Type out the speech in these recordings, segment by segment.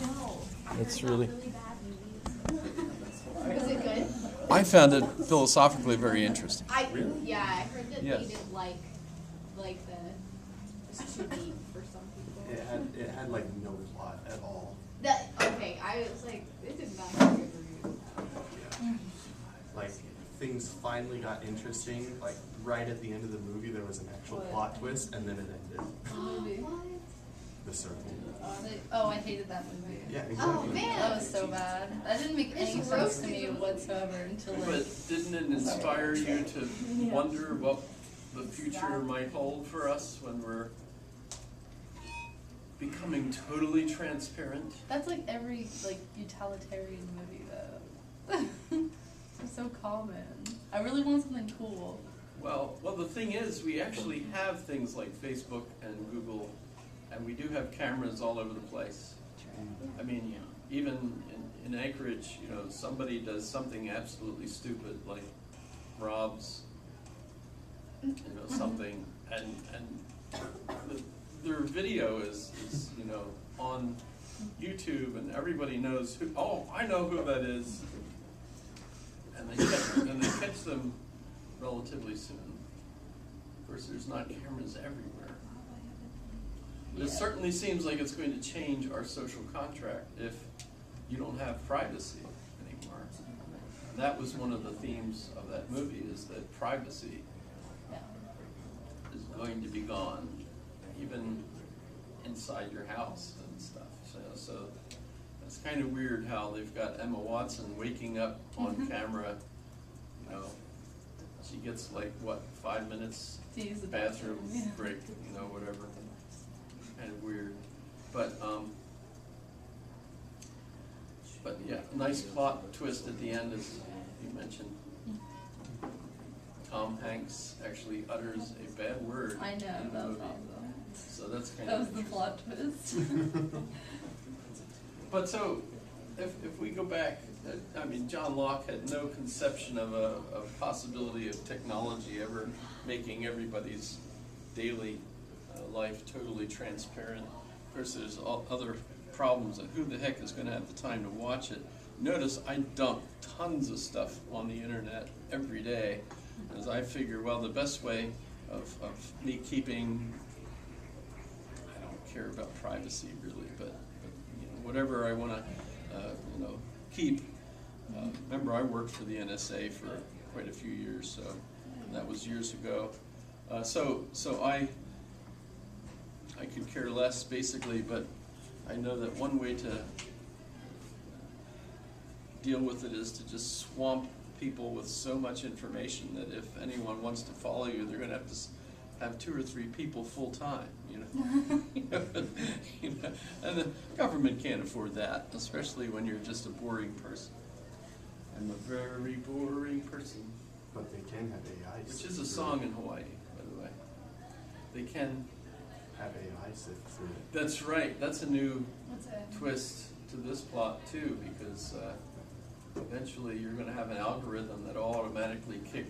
No. It's really. bad movies. Was it good? I found it philosophically very interesting. Yeah, I heard that Yes. they didn't like the it's too deep for some people. It had like no plot at all. Okay, I was like, this is not a good review. Like things finally got interesting. Like right at the end of the movie, there was an actual plot twist, and then it ended. The Circle. Oh, I hated that movie. Yeah, exactly. Oh man, That was so bad. That didn't make any Just sense to roasting me them. whatsoever until like. But didn't it inspire you to wonder what the future might hold for us when we're becoming totally transparent? That's like every like utilitarian movie though. It's so common. I really want something cool. Well, the thing is, we actually have things like Facebook and Google, and we do have cameras all over the place. I mean, even in Anchorage, somebody does something absolutely stupid, like robs, something, and their video is on YouTube, and everybody knows who. Oh, I know who that is, and they catch them relatively soon. Of course, there's not cameras everywhere. It certainly seems like it's going to change our social contract if you don't have privacy anymore. And that was one of the themes of that movie, is that privacy is going to be gone, even inside your house and stuff. So it's kind of weird how they've got Emma Watson waking up on camera. She gets like 5 minutes To use the bathroom bathroom, yeah. break, whatever. Kind of weird, but yeah, nice plot twist at the end, as you mentioned. Tom Hanks actually utters a bad word I know, in the that was movie, awesome. so that's kind That of was the interesting. plot twist. But so, if we go back, I mean, John Locke had no conception of a possibility of technology ever making everybody's daily life totally transparent. Of course, there's other problems, and who the heck is going to have the time to watch it? Notice I dump tons of stuff on the internet every day, as I figure, well, the best way of me keeping, I don't care about privacy really, but whatever I want to keep. Remember, I worked for the NSA for quite a few years, so that was years ago. So I could care less, basically, but I know that one way to deal with it is to just swamp people with so much information that if anyone wants to follow you, they're going to have 2 or 3 people full time, And the government can't afford that, especially when you're just a boring person. I'm a very boring person. But they can have AI. Which is a song in Hawaii, by the way. They can have AI sift through it. That's right. That's a new What's it? twist to this plot too, because eventually you're going to have an algorithm that will automatically kick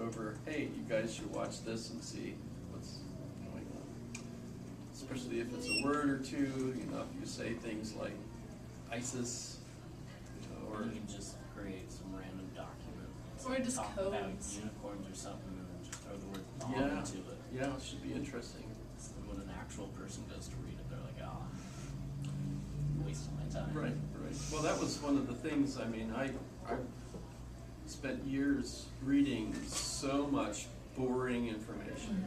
over. Hey, you guys should watch this and see what's going on. Especially if it's a word or two. If you say things like ISIS, Or you can just create some random document. Or just talk about codes. unicorns or something, and then just throw the word bomb Yeah. into it. Yeah, it should be interesting. So when an actual person goes to read it, they're like, I'm wasting my time. Right. Well, that was one of the things. I mean, I spent years reading so much boring information,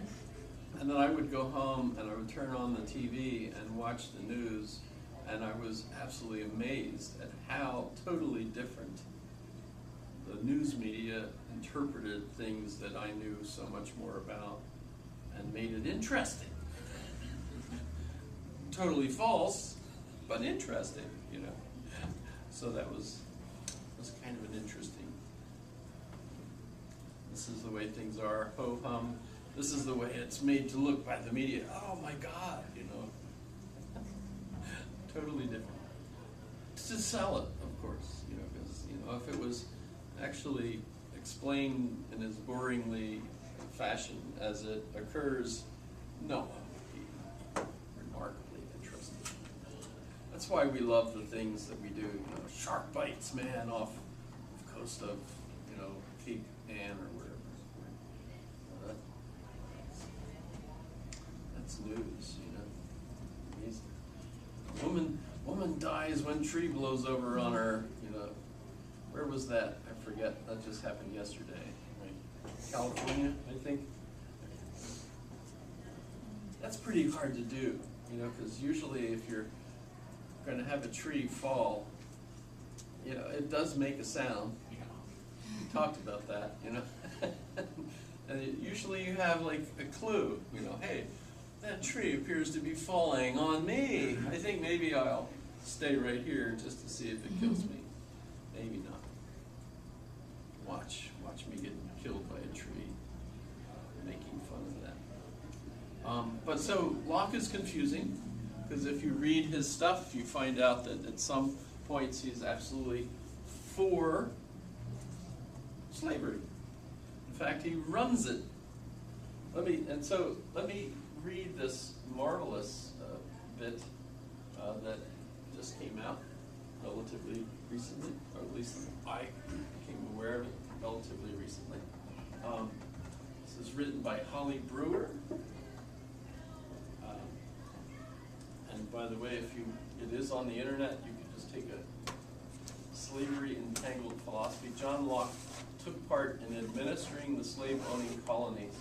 and then I would go home and I would turn on the TV and watch the news, and I was absolutely amazed at how totally different the news media interpreted things that I knew so much more about, and made it interesting. Totally false, but interesting, So that was kind of an interesting. This is the way things are. Ho hum. This is the way it's made to look by the media. Oh my God, Totally different. To sell it, of course, because if it was actually explained in as boringly fashion as it occurs, no one would be remarkably interested. That's That's why we love the things that we do. You know, shark bites, man, off the coast of, you know, Cape Ann or wherever. That's news, you know. Amazing. Woman dies when tree blows over on her. You know, where was that? I forget. That just happened yesterday. Right? California, I think. That's pretty hard to do, you know, because usually if you're going to have a tree fall, you know, it does make a sound. We talked about that, you know. And usually you have like a clue, you know, hey, that tree appears to be falling on me. I think maybe I'll stay right here just to see if it kills me. Maybe not. Watch me get killed by a tree. Making fun of that. But so Locke is confusing, because if you read his stuff, you find out that at some points he's absolutely for slavery. In fact, he runs it. Let me read this marvelous bit that just came out relatively recently, or at least I became aware of it relatively recently. This is written by Holly Brewer. And by the way, it is on the internet, you can just take a Slavery Entangled Philosophy. John Locke took part in administering the slave-owning colonies.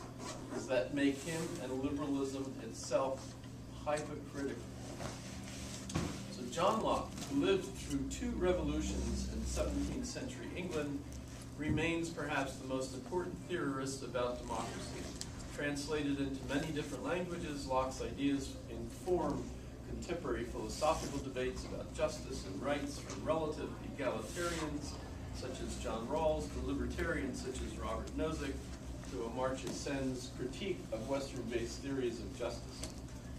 Does that make him and liberalism itself hypocritical? So John Locke, who lived through 2 revolutions in 17th century England, remains perhaps the most important theorist about democracy. Translated into many different languages, Locke's ideas inform contemporary philosophical debates about justice and rights from relative egalitarians such as John Rawls to libertarians such as Robert Nozick to Amartya Sen's critique of Western-based theories of justice.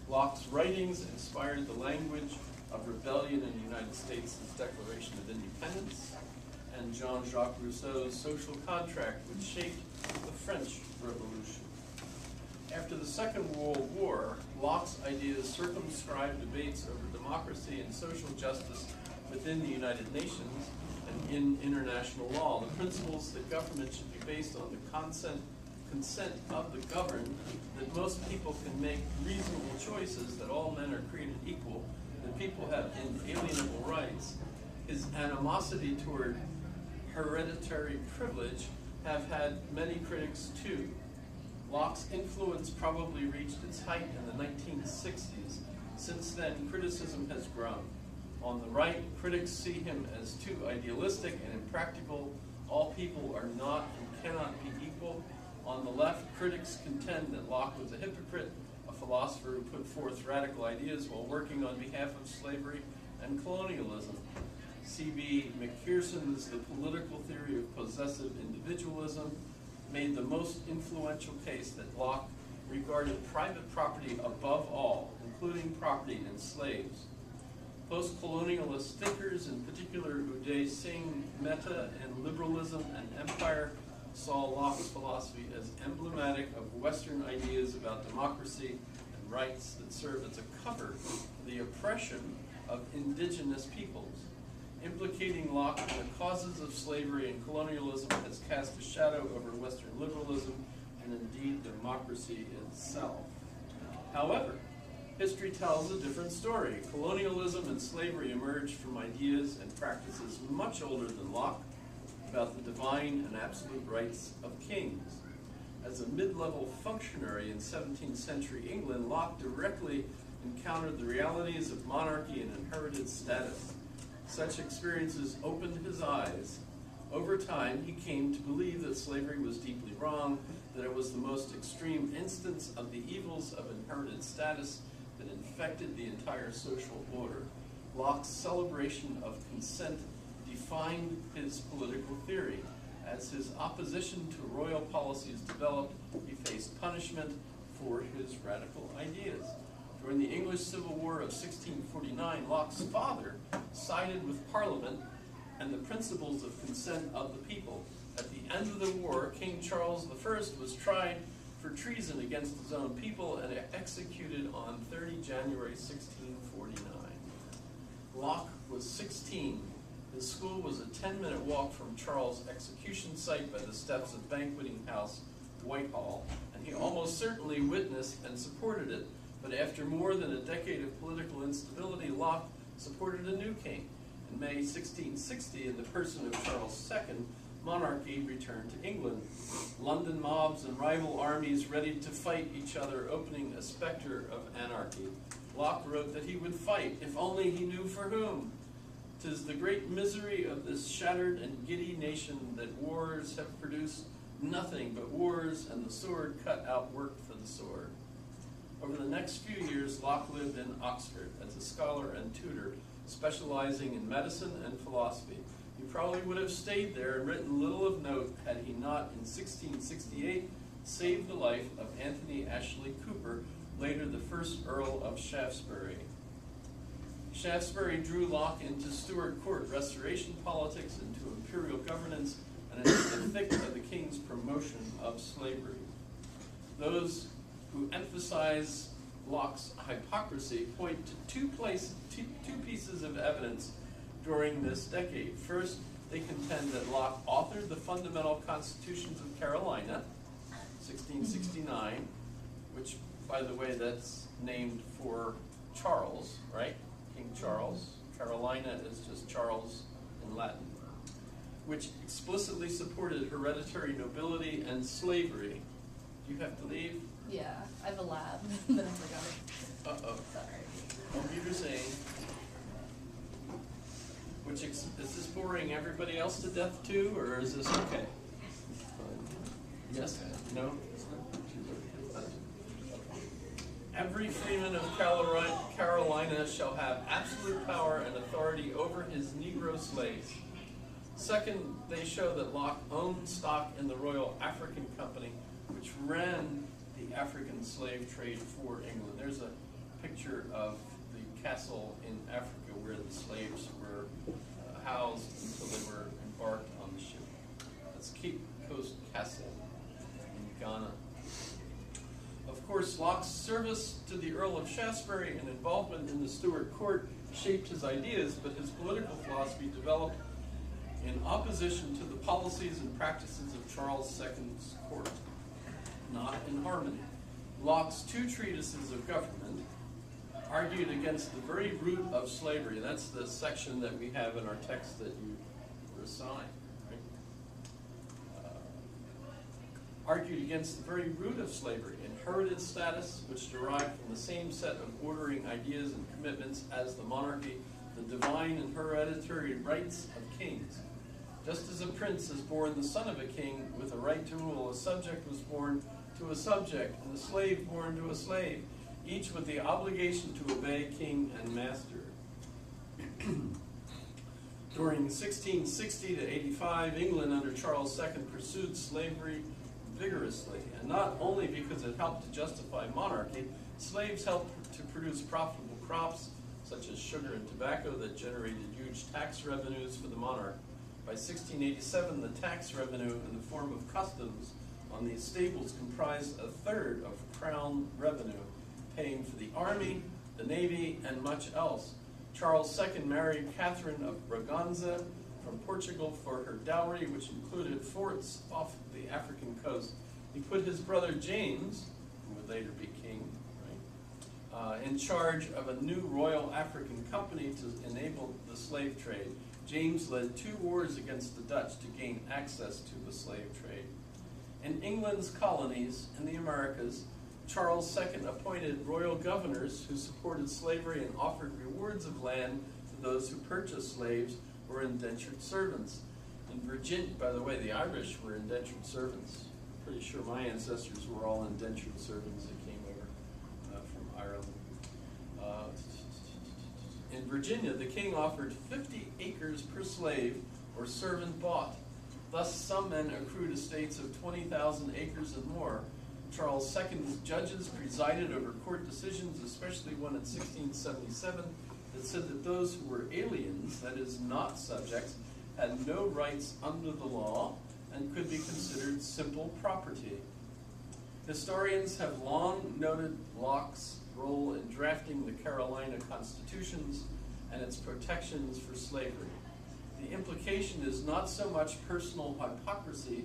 Locke's writings inspired the language of rebellion in the United States' Declaration of Independence, and Jean-Jacques Rousseau's social contract, which shaped the French Revolution. After the Second World War, Locke's ideas circumscribed debates over democracy and social justice within the United Nations and in international law. The principles that government should be based on the consent of the governed, that most people can make reasonable choices, that all men are created equal, that people have inalienable rights. His animosity toward hereditary privilege have had many critics too. Locke's influence probably reached its height in the 1960s. Since then, criticism has grown. On the right, critics see him as too idealistic and impractical. All people are not and cannot be equal. On the left, critics contend that Locke was a hypocrite, a philosopher who put forth radical ideas while working on behalf of slavery and colonialism. C.B. McPherson's The Political Theory of Possessive Individualism made the most influential case that Locke regarded private property above all, including property in slaves. Post-colonialist thinkers, in particular Uday Singh, Mehta, and Liberalism and Empire, saw Locke's philosophy as emblematic of Western ideas about democracy and rights that serve as a cover for the oppression of indigenous peoples. Implicating Locke in the causes of slavery and colonialism has cast a shadow over Western liberalism and indeed democracy itself. However, history tells a different story. Colonialism and slavery emerged from ideas and practices much older than Locke about the divine and absolute rights of kings. As a mid-level functionary in 17th century England, Locke directly encountered the realities of monarchy and inherited status. Such experiences opened his eyes. Over time, he came to believe that slavery was deeply wrong, that it was the most extreme instance of the evils of inherited status that infected the entire social order. Locke's celebration of consent defined his political theory. As his opposition to royal policies developed, he faced punishment for his radical ideas. During the English Civil War of 1649, Locke's father sided with Parliament and the principles of consent of the people. At the end of the war, King Charles I was tried for treason against his own people and executed on 30 January 1649. Locke was 16. His school was a 10-minute walk from Charles' execution site by the steps of Banqueting House, Whitehall, and he almost certainly witnessed and supported it. But after more than a decade of political instability, Locke supported a new king. In May 1660, in the person of Charles II, monarchy returned to England. London mobs and rival armies ready to fight each other, opening a specter of anarchy. Locke wrote that he would fight, if only he knew for whom. 'Tis the great misery of this shattered and giddy nation that wars have produced nothing but wars, and the sword cut out work for the sword. Over the next few years, Locke lived in Oxford as a scholar and tutor, specializing in medicine and philosophy. He probably would have stayed there and written little of note had he not, in 1668, saved the life of Anthony Ashley Cooper, later the first Earl of Shaftesbury. Shaftesbury drew Locke into Stuart court restoration politics, into imperial governance, and into the thick of the king's promotion of slavery. Those who emphasize Locke's hypocrisy point to two pieces of evidence during this decade. First, they contend that Locke authored the Fundamental Constitutions of Carolina, 1669, which, by the way, that's named for Charles, right? King Charles. Carolina is just Charles in Latin, which explicitly supported hereditary nobility and slavery. Do you have to leave? Yeah, I have a lab that I forgot. Uh-oh. Sorry. Computer saying. Is this boring everybody else to death too, or is this okay? Yes? No? Every freeman of Carolina shall have absolute power and authority over his Negro slaves. Second, they show that Locke owned stock in the Royal African Company, which ran the African slave trade for England. There's a picture of the castle in Africa where the slaves were housed until they were embarked on the ship. That's Cape Coast Castle in Ghana. Of course, Locke's service to the Earl of Shaftesbury and involvement in the Stuart court shaped his ideas, but his political philosophy developed in opposition to the policies and practices of Charles II's court, not in harmony. Locke's two treatises of government argued against the very root of slavery. That's the section that we have in our text that you were assigned. Argued against the very root of slavery, inherited status, which derived from the same set of ordering ideas and commitments as the monarchy, the divine and hereditary rights of kings. Just as a prince is born the son of a king with a right to rule, a subject was born to a subject, and a slave born to a slave, each with the obligation to obey king and master. During 1660 to 85, England under Charles II pursued slavery vigorously, and not only because it helped to justify monarchy, slaves helped to produce profitable crops such as sugar and tobacco that generated huge tax revenues for the monarch. By 1687, the tax revenue in the form of customs on these stables comprised a third of crown revenue, paying for the army, the navy, and much else. Charles II married Catherine of Braganza from Portugal for her dowry, which included forts off the African coast. He put his brother James, who would later be king, in charge of a new Royal African Company to enable the slave trade. James led 2 wars against the Dutch to gain access to the slave trade. In England's colonies in the Americas, Charles II appointed royal governors who supported slavery and offered rewards of land to those who purchased slaves or indentured servants. In Virginia, by the way, the Irish were indentured servants. I'm pretty sure my ancestors were all indentured servants that came over from Ireland. In Virginia, the king offered 50 acres per slave or servant bought. Thus, some men accrued estates of 20,000 acres and more. Charles II's judges presided over court decisions, especially one in 1677, that said that those who were aliens, that is, not subjects, had no rights under the law and could be considered simple property. Historians have long noted Locke's role in drafting the Carolina constitutions and its protections for slavery. The implication is not so much personal hypocrisy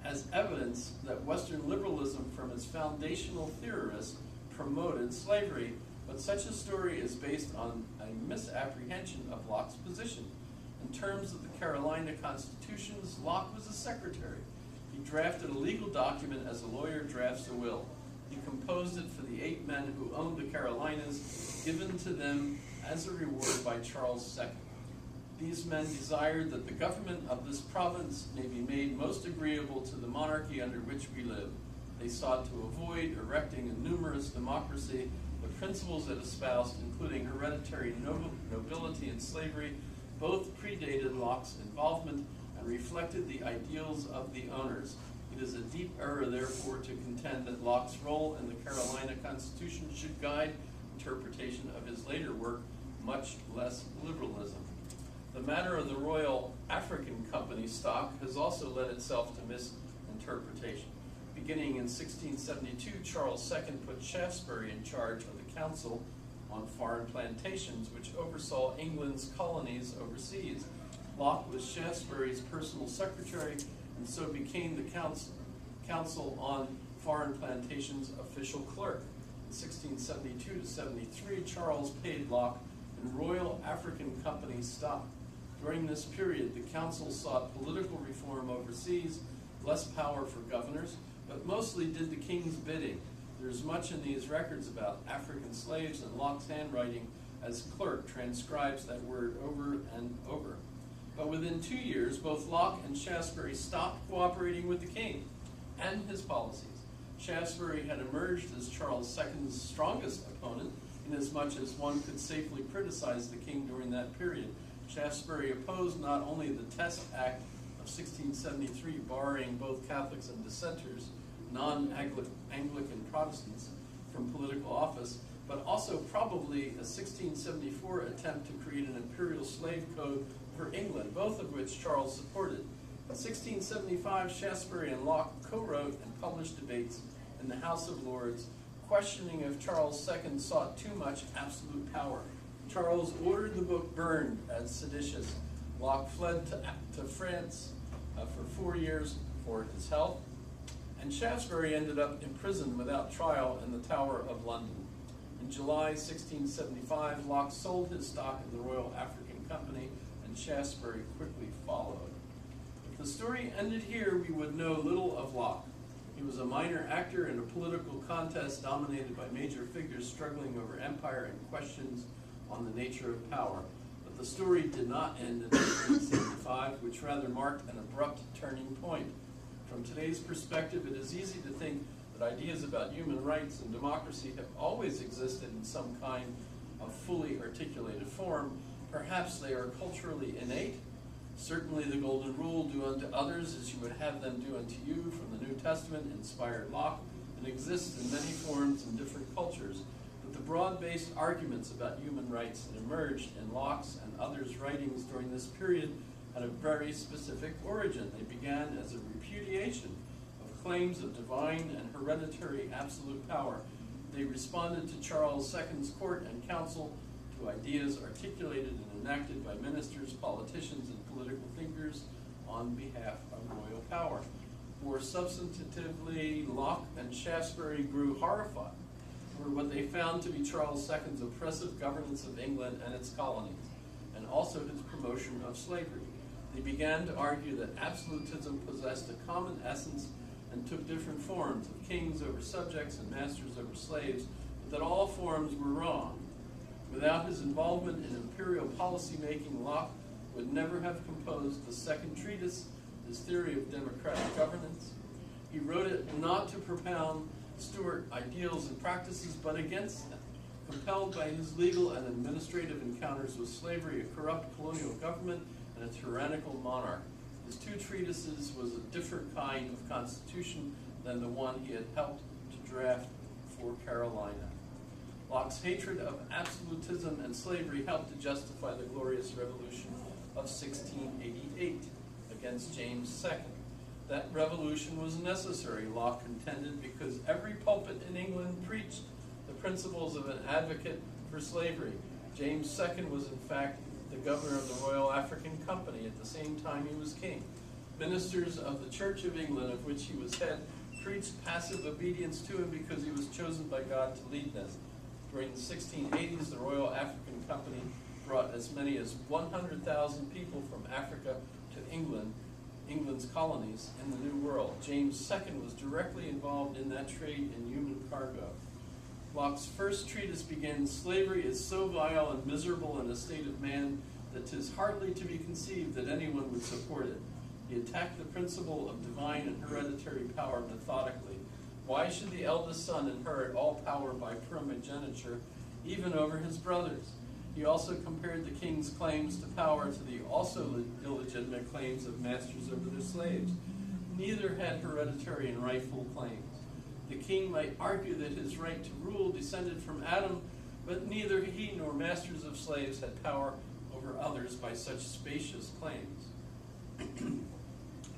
as evidence that Western liberalism from its foundational theorists promoted slavery, but such a story is based on a misapprehension of Locke's position. In terms of the Carolina constitutions, Locke was a secretary. He drafted a legal document as a lawyer drafts a will. He composed it for the 8 men who owned the Carolinas, given to them as a reward by Charles II. These men desired that the government of this province may be made most agreeable to the monarchy under which we live. They sought to avoid erecting a numerous democracy. The principles it espoused, including hereditary nobility and slavery, both predated Locke's involvement and reflected the ideals of the owners. It is a deep error, therefore, to contend that Locke's role in the Carolina Constitution should guide interpretation of his later work, much less liberalism. The matter of the Royal African Company stock has also led itself to misinterpretation. Beginning in 1672, Charles II put Shaftesbury in charge of the Council on Foreign Plantations, which oversaw England's colonies overseas. Locke was Shaftesbury's personal secretary and so became the Council on Foreign Plantations official clerk. In 1672 to 73, Charles paid Locke in Royal African Company stock. During this period, the council sought political reform overseas, less power for governors, but mostly did the king's bidding. There's much in these records about African slaves, and Locke's handwriting as clerk transcribes that word over and over. But within 2 years, both Locke and Shaftesbury stopped cooperating with the king and his policies. Shaftesbury had emerged as Charles II's strongest opponent, inasmuch as one could safely criticize the king during that period. Shaftesbury opposed not only the Test Act of 1673, barring both Catholics and dissenters, non-Anglican Protestants, from political office, but also probably a 1674 attempt to create an imperial slave code for England, both of which Charles supported. In 1675, Shaftesbury and Locke co-wrote and published debates in the House of Lords, questioning if Charles II sought too much absolute power. Charles ordered the book burned as seditious. Locke fled to France for 4 years for his health, and Shaftesbury ended up imprisoned without trial in the Tower of London. In July 1675, Locke sold his stock in the Royal African Company, and Shaftesbury quickly followed. If the story ended here, we would know little of Locke. He was a minor actor in a political contest dominated by major figures struggling over empire and questions on the nature of power. But the story did not end in 1675, which rather marked an abrupt turning point. From today's perspective, it is easy to think that ideas about human rights and democracy have always existed in some kind of fully articulated form. Perhaps they are culturally innate. Certainly the golden rule, do unto others as you would have them do unto you, from the New Testament, inspired Locke, and exists in many forms in different cultures. But the broad-based arguments about human rights that emerged in Locke's and others' writings during this period had a very specific origin. They began as a repudiation of claims of divine and hereditary absolute power. They responded to Charles II's court and council, to ideas articulated and enacted by ministers, politicians, and political thinkers on behalf of royal power. More substantively, Locke and Shaftesbury grew horrified over what they found to be Charles II's oppressive governance of England and its colonies, and also his promotion of slavery. They began to argue that absolutism possessed a common essence and took different forms, of kings over subjects and masters over slaves, but that all forms were wrong. Without his involvement in imperial policy-making, Locke would never have composed the second treatise, his theory of democratic governance. He wrote it not to propound Stuart ideals and practices, but against them. Compelled by his legal and administrative encounters with slavery, a corrupt colonial government, and a tyrannical monarch, his 2 treatises was a different kind of constitution than the one he had helped to draft for Carolina. Locke's hatred of absolutism and slavery helped to justify the Glorious Revolution of 1688 against James II. That revolution was necessary, Locke contended, because every pulpit in England preached the principles of an advocate for slavery. James II was in fact the governor of the Royal African Company at the same time he was king. Ministers of the Church of England, of which he was head, preached passive obedience to him because he was chosen by God to lead them. During the 1680s, the Royal African Company brought as many as 100,000 people from Africa to England's colonies in the New World. James II was directly involved in that trade in human cargo. Locke's first treatise begins, "Slavery is so vile and miserable in a state of man that 'tis hardly to be conceived that anyone would support it." He attacked the principle of divine and hereditary power methodically. Why should the eldest son inherit all power by primogeniture, even over his brothers? He also compared the king's claims to power to the also illegitimate claims of masters over their slaves. Neither had hereditary and rightful claims. The king might argue that his right to rule descended from Adam, but neither he nor masters of slaves had power over others by such spacious claims.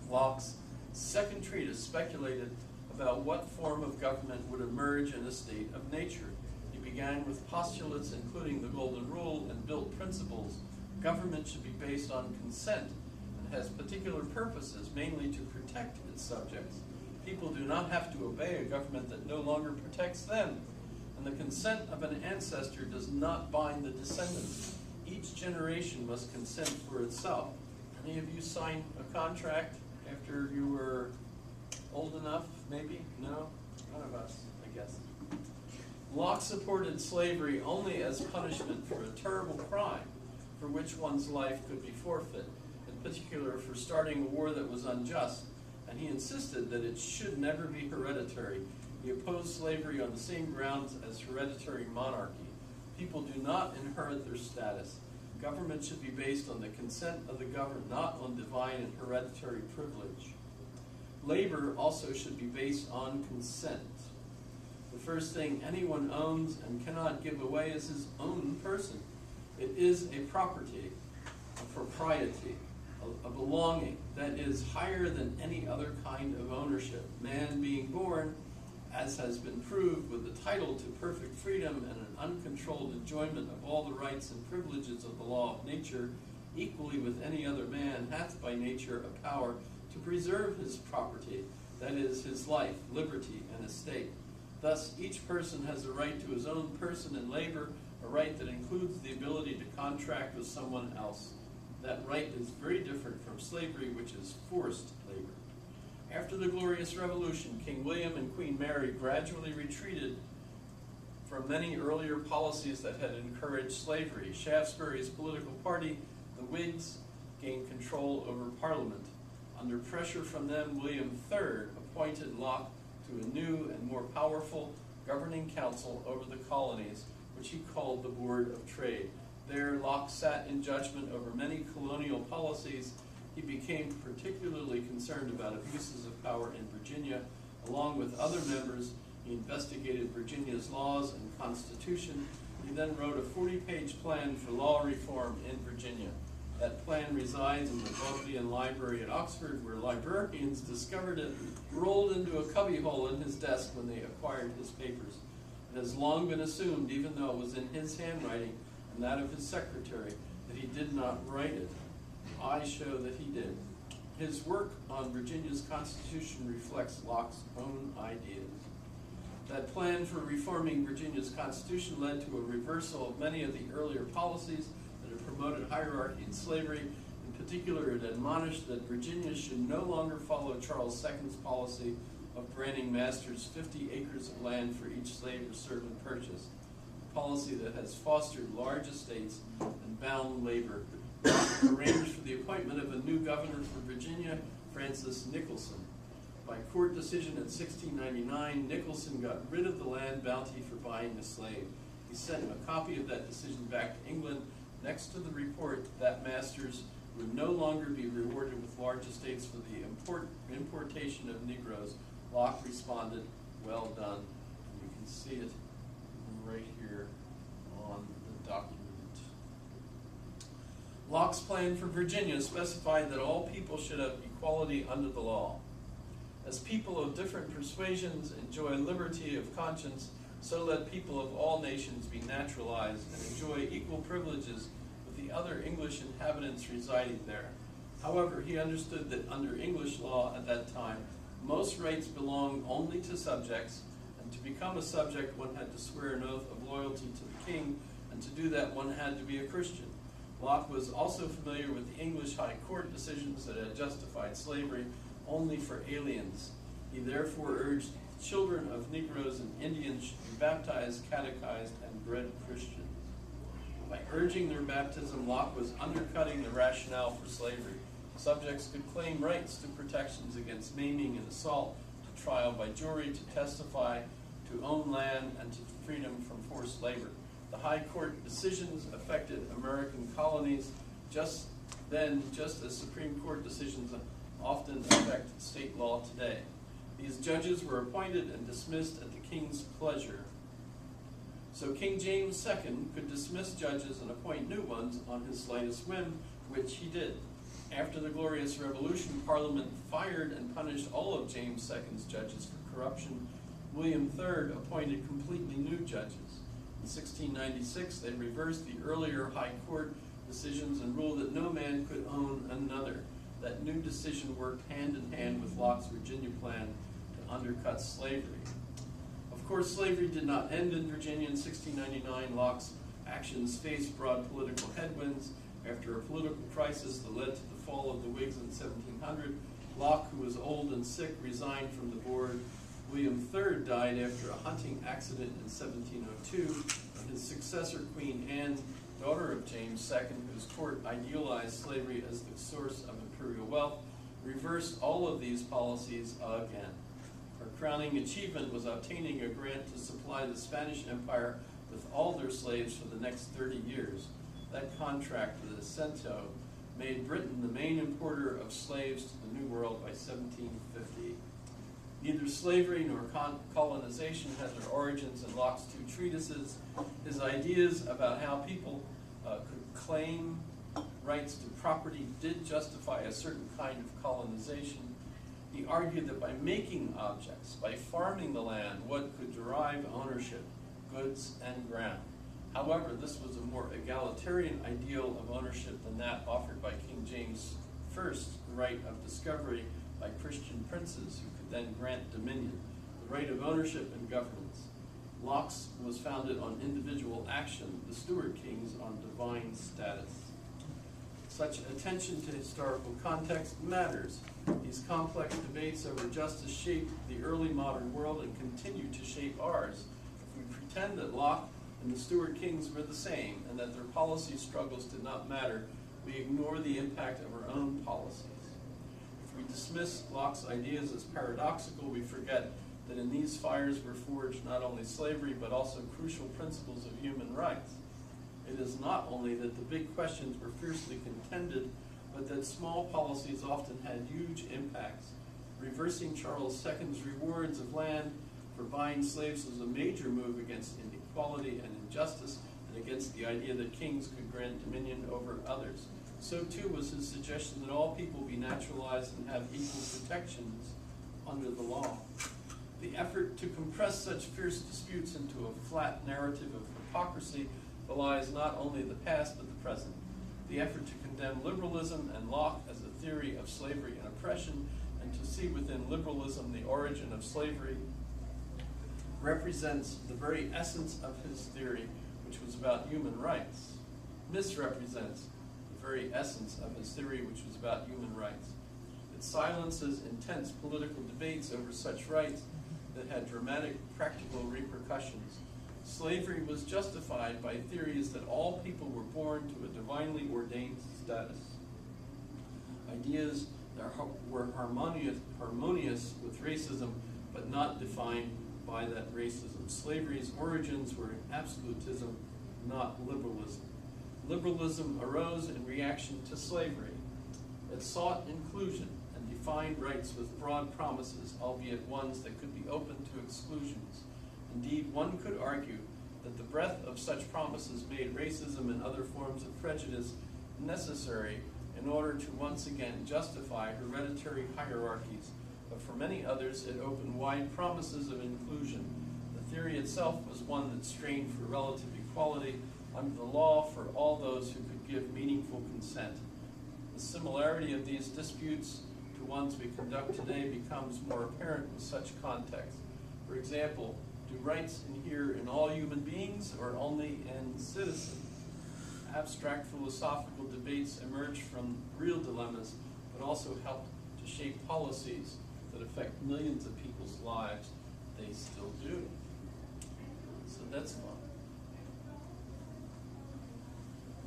Locke's second treatise speculated about what form of government would emerge in a state of nature. He began with postulates including the Golden Rule and built principles. Government should be based on consent and has particular purposes, mainly to protect its subjects. People do not have to obey a government that no longer protects them, and the consent of an ancestor does not bind the descendants. Each generation must consent for itself. Any of you sign a contract after you were old enough, maybe? No? None of us, I guess. Locke supported slavery only as punishment for a terrible crime for which one's life could be forfeit, in particular for starting a war that was unjust, and he insisted that it should never be hereditary. He opposed slavery on the same grounds as hereditary monarchy. People do not inherit their status. Government should be based on the consent of the governed, not on divine and hereditary privilege. Labor also should be based on consent. The first thing anyone owns and cannot give away is his own person. It is a property, a propriety, a belonging that is higher than any other kind of ownership. Man being born, as has been proved, with the title to perfect freedom and an uncontrolled enjoyment of all the rights and privileges of the law of nature, equally with any other man, hath by nature a power to preserve his property, that is, his life, liberty, and estate. Thus, each person has a right to his own person in labor, a right that includes the ability to contract with someone else. That right is very different from slavery, which is forced labor. After the Glorious Revolution, King William and Queen Mary gradually retreated from many earlier policies that had encouraged slavery. Shaftesbury's political party, the Whigs, gained control over Parliament. Under pressure from them, William III appointed Locke to a new and more powerful governing council over the colonies, which he called the Board of Trade. There, Locke sat in judgment over many colonial policies. He became particularly concerned about abuses of power in Virginia. Along with other members, he investigated Virginia's laws and constitution. He then wrote a 40-page plan for law reform in Virginia. That plan resides in the Bodleian Library at Oxford, where librarians discovered it rolled into a cubbyhole in his desk when they acquired his papers. It has long been assumed, even though it was in his handwriting and that of his secretary, that he did not write it. I show that he did. His work on Virginia's Constitution reflects Locke's own ideas. That plan for reforming Virginia's Constitution led to a reversal of many of the earlier policies that had promoted hierarchy and slavery. In particular, it admonished that Virginia should no longer follow Charles II's policy of granting masters 50 acres of land for each slave or servant purchased, a policy that has fostered large estates and bound labor. Arranged for the appointment of a new governor for Virginia, Francis Nicholson. By court decision in 1699, Nicholson got rid of the land bounty for buying a slave. He sent a copy of that decision back to England next to the report that masters would no longer be rewarded with large estates for the importation of Negroes. Locke responded, "Well done." And you can see it right here on the document. Locke's plan for Virginia specified that all people should have equality under the law. As people of different persuasions enjoy liberty of conscience, So let people of all nations be naturalized and enjoy equal privileges with the other English inhabitants residing there. However, he understood that under English law at that time, most rights belonged only to subjects, and to become a subject one had to swear an oath of loyalty to the king, and to do that one had to be a Christian. Locke was also familiar with the English High Court decisions that had justified slavery only for aliens. He therefore urged children of Negroes and Indians should be baptized, catechized, and bred Christian. By urging their baptism, Locke was undercutting the rationale for slavery. Subjects could claim rights to protections against maiming and assault, to trial by jury, to testify, to own land, and to freedom from forced labor. The High Court decisions affected American colonies just as Supreme Court decisions often affect state law today. These judges were appointed and dismissed at the king's pleasure. So King James II could dismiss judges and appoint new ones on his slightest whim, which he did. After the Glorious Revolution, Parliament fired and punished all of James II's judges for corruption. William III appointed completely new judges. In 1696, they reversed the earlier High Court decisions and ruled that no man could own another. That new decision worked hand in hand with Locke's Virginia plan to undercut slavery. Of course, slavery did not end in Virginia in 1699. Locke's actions faced broad political headwinds. After a political crisis that led to the fall of the Whigs in 1700, Locke, who was old and sick, resigned from the board. William III died after a hunting accident in 1702, and his successor, Queen Anne, daughter of James II, whose court idealized slavery as the source of imperial wealth, reversed all of these policies again. Her crowning achievement was obtaining a grant to supply the Spanish Empire with all their slaves for the next 30 years. That contract with Cento made Britain the main importer of slaves to the New World by 1750. Neither slavery nor colonization had their origins in Locke's two treatises. His ideas about how people could claim rights to property did justify a certain kind of colonization. He argued that by making objects, by farming the land, one could derive ownership, goods, and ground. However, this was a more egalitarian ideal of ownership than that offered by King James I, the right of discovery by Christian princes who could then grant dominion, the right of ownership and governance. Locke's was founded on individual action, the Stuart Kings on divine status. Such attention to historical context matters. These complex debates over justice shaped the early modern world and continue to shape ours. If we pretend that Locke and the Stuart Kings were the same and that their policy struggles did not matter, we ignore the impact of our own policies. If we dismiss Locke's ideas as paradoxical, we forget that in these fires were forged not only slavery but also crucial principles of human rights. It is not only that the big questions were fiercely contended, but that small policies often had huge impacts. Reversing Charles II's rewards of land for buying slaves was a major move against inequality and injustice, and against the idea that kings could grant dominion over others. So too was his suggestion that all people be naturalized and have equal protections under the law. The effort to compress such fierce disputes into a flat narrative of hypocrisy belies not only the past but the present. The effort to condemn liberalism and Locke as a theory of slavery and oppression, and to see within liberalism the origin of slavery, represents the very essence of his theory, which was about human rights. Misrepresents the very essence of his theory, which was about human rights. It silences intense political debates over such rights that had dramatic practical repercussions. Slavery was justified by theories that all people were born to a divinely ordained status. Ideas that were harmonious with racism, but not defined by that racism. Slavery's origins were in absolutism, not liberalism. Liberalism arose in reaction to slavery. It sought inclusion and defined rights with broad promises, albeit ones that could be open to exclusions. Indeed, one could argue that the breadth of such promises made racism and other forms of prejudice necessary in order to once again justify hereditary hierarchies, but for many others it opened wide promises of inclusion. The theory itself was one that strained for relative equality under the law for all those who could give meaningful consent. The similarity of these disputes to ones we conduct today becomes more apparent with such context. For example, do rights inhere in all human beings or only in citizens? Abstract philosophical debates emerge from real dilemmas, but also help to shape policies that affect millions of people's lives. They still do. So that's fun.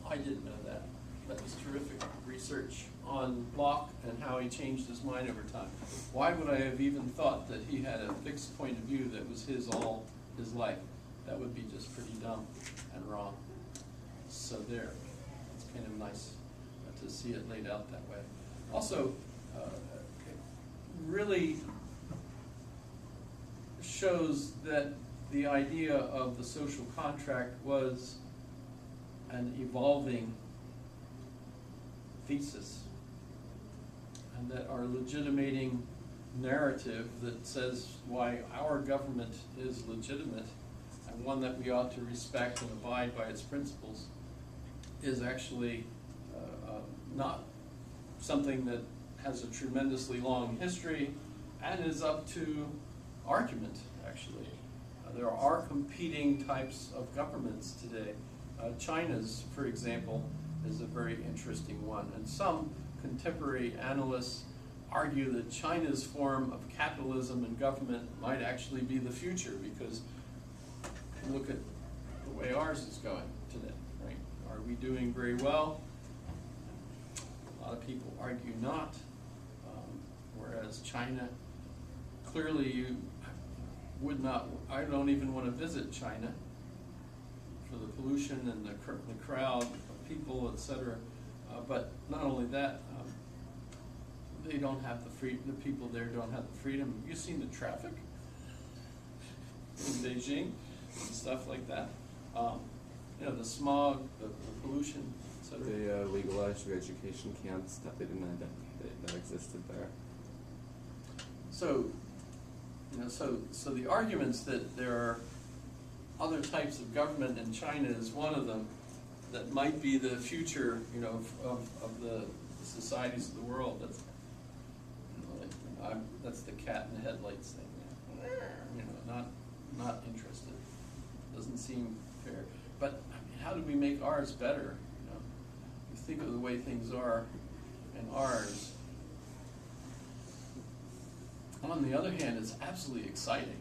I didn't know that. That was terrific research on Locke and how he changed his mind over time. Why would I have even thought that he had a fixed point of view that was his all his life? That would be just pretty dumb and wrong. So there, it's kind of nice to see it laid out that way. Also, it really shows that the idea of the social contract was an evolving thesis, and that our legitimating narrative that says why our government is legitimate and one that we ought to respect and abide by its principles is actually not something that has a tremendously long history and is up to argument, actually. There are competing types of governments today. China's, for example, is a very interesting one, and some contemporary analysts argue that China's form of capitalism and government might actually be the future, because look at the way ours is going today, right? Are we doing very well? A lot of people argue not, whereas China, clearly you would not, I don't even want to visit China for the pollution and the crowd of people, etc. But not only that, they don't have the freedom, the people there don't have the freedom. You've seen the traffic in Beijing and stuff like that. You know, the smog, the pollution, etc. They legalized re-education camps that they didn't that existed there. So, you know, so the arguments that there are other types of government, and China is one of them, that might be the future, you know, of the societies of the world. That's, you know, that's the cat in the headlights thing. You know, not interested. Doesn't seem fair. But I mean, how do we make ours better? You know, you think of the way things are in ours. On the other hand, it's absolutely exciting.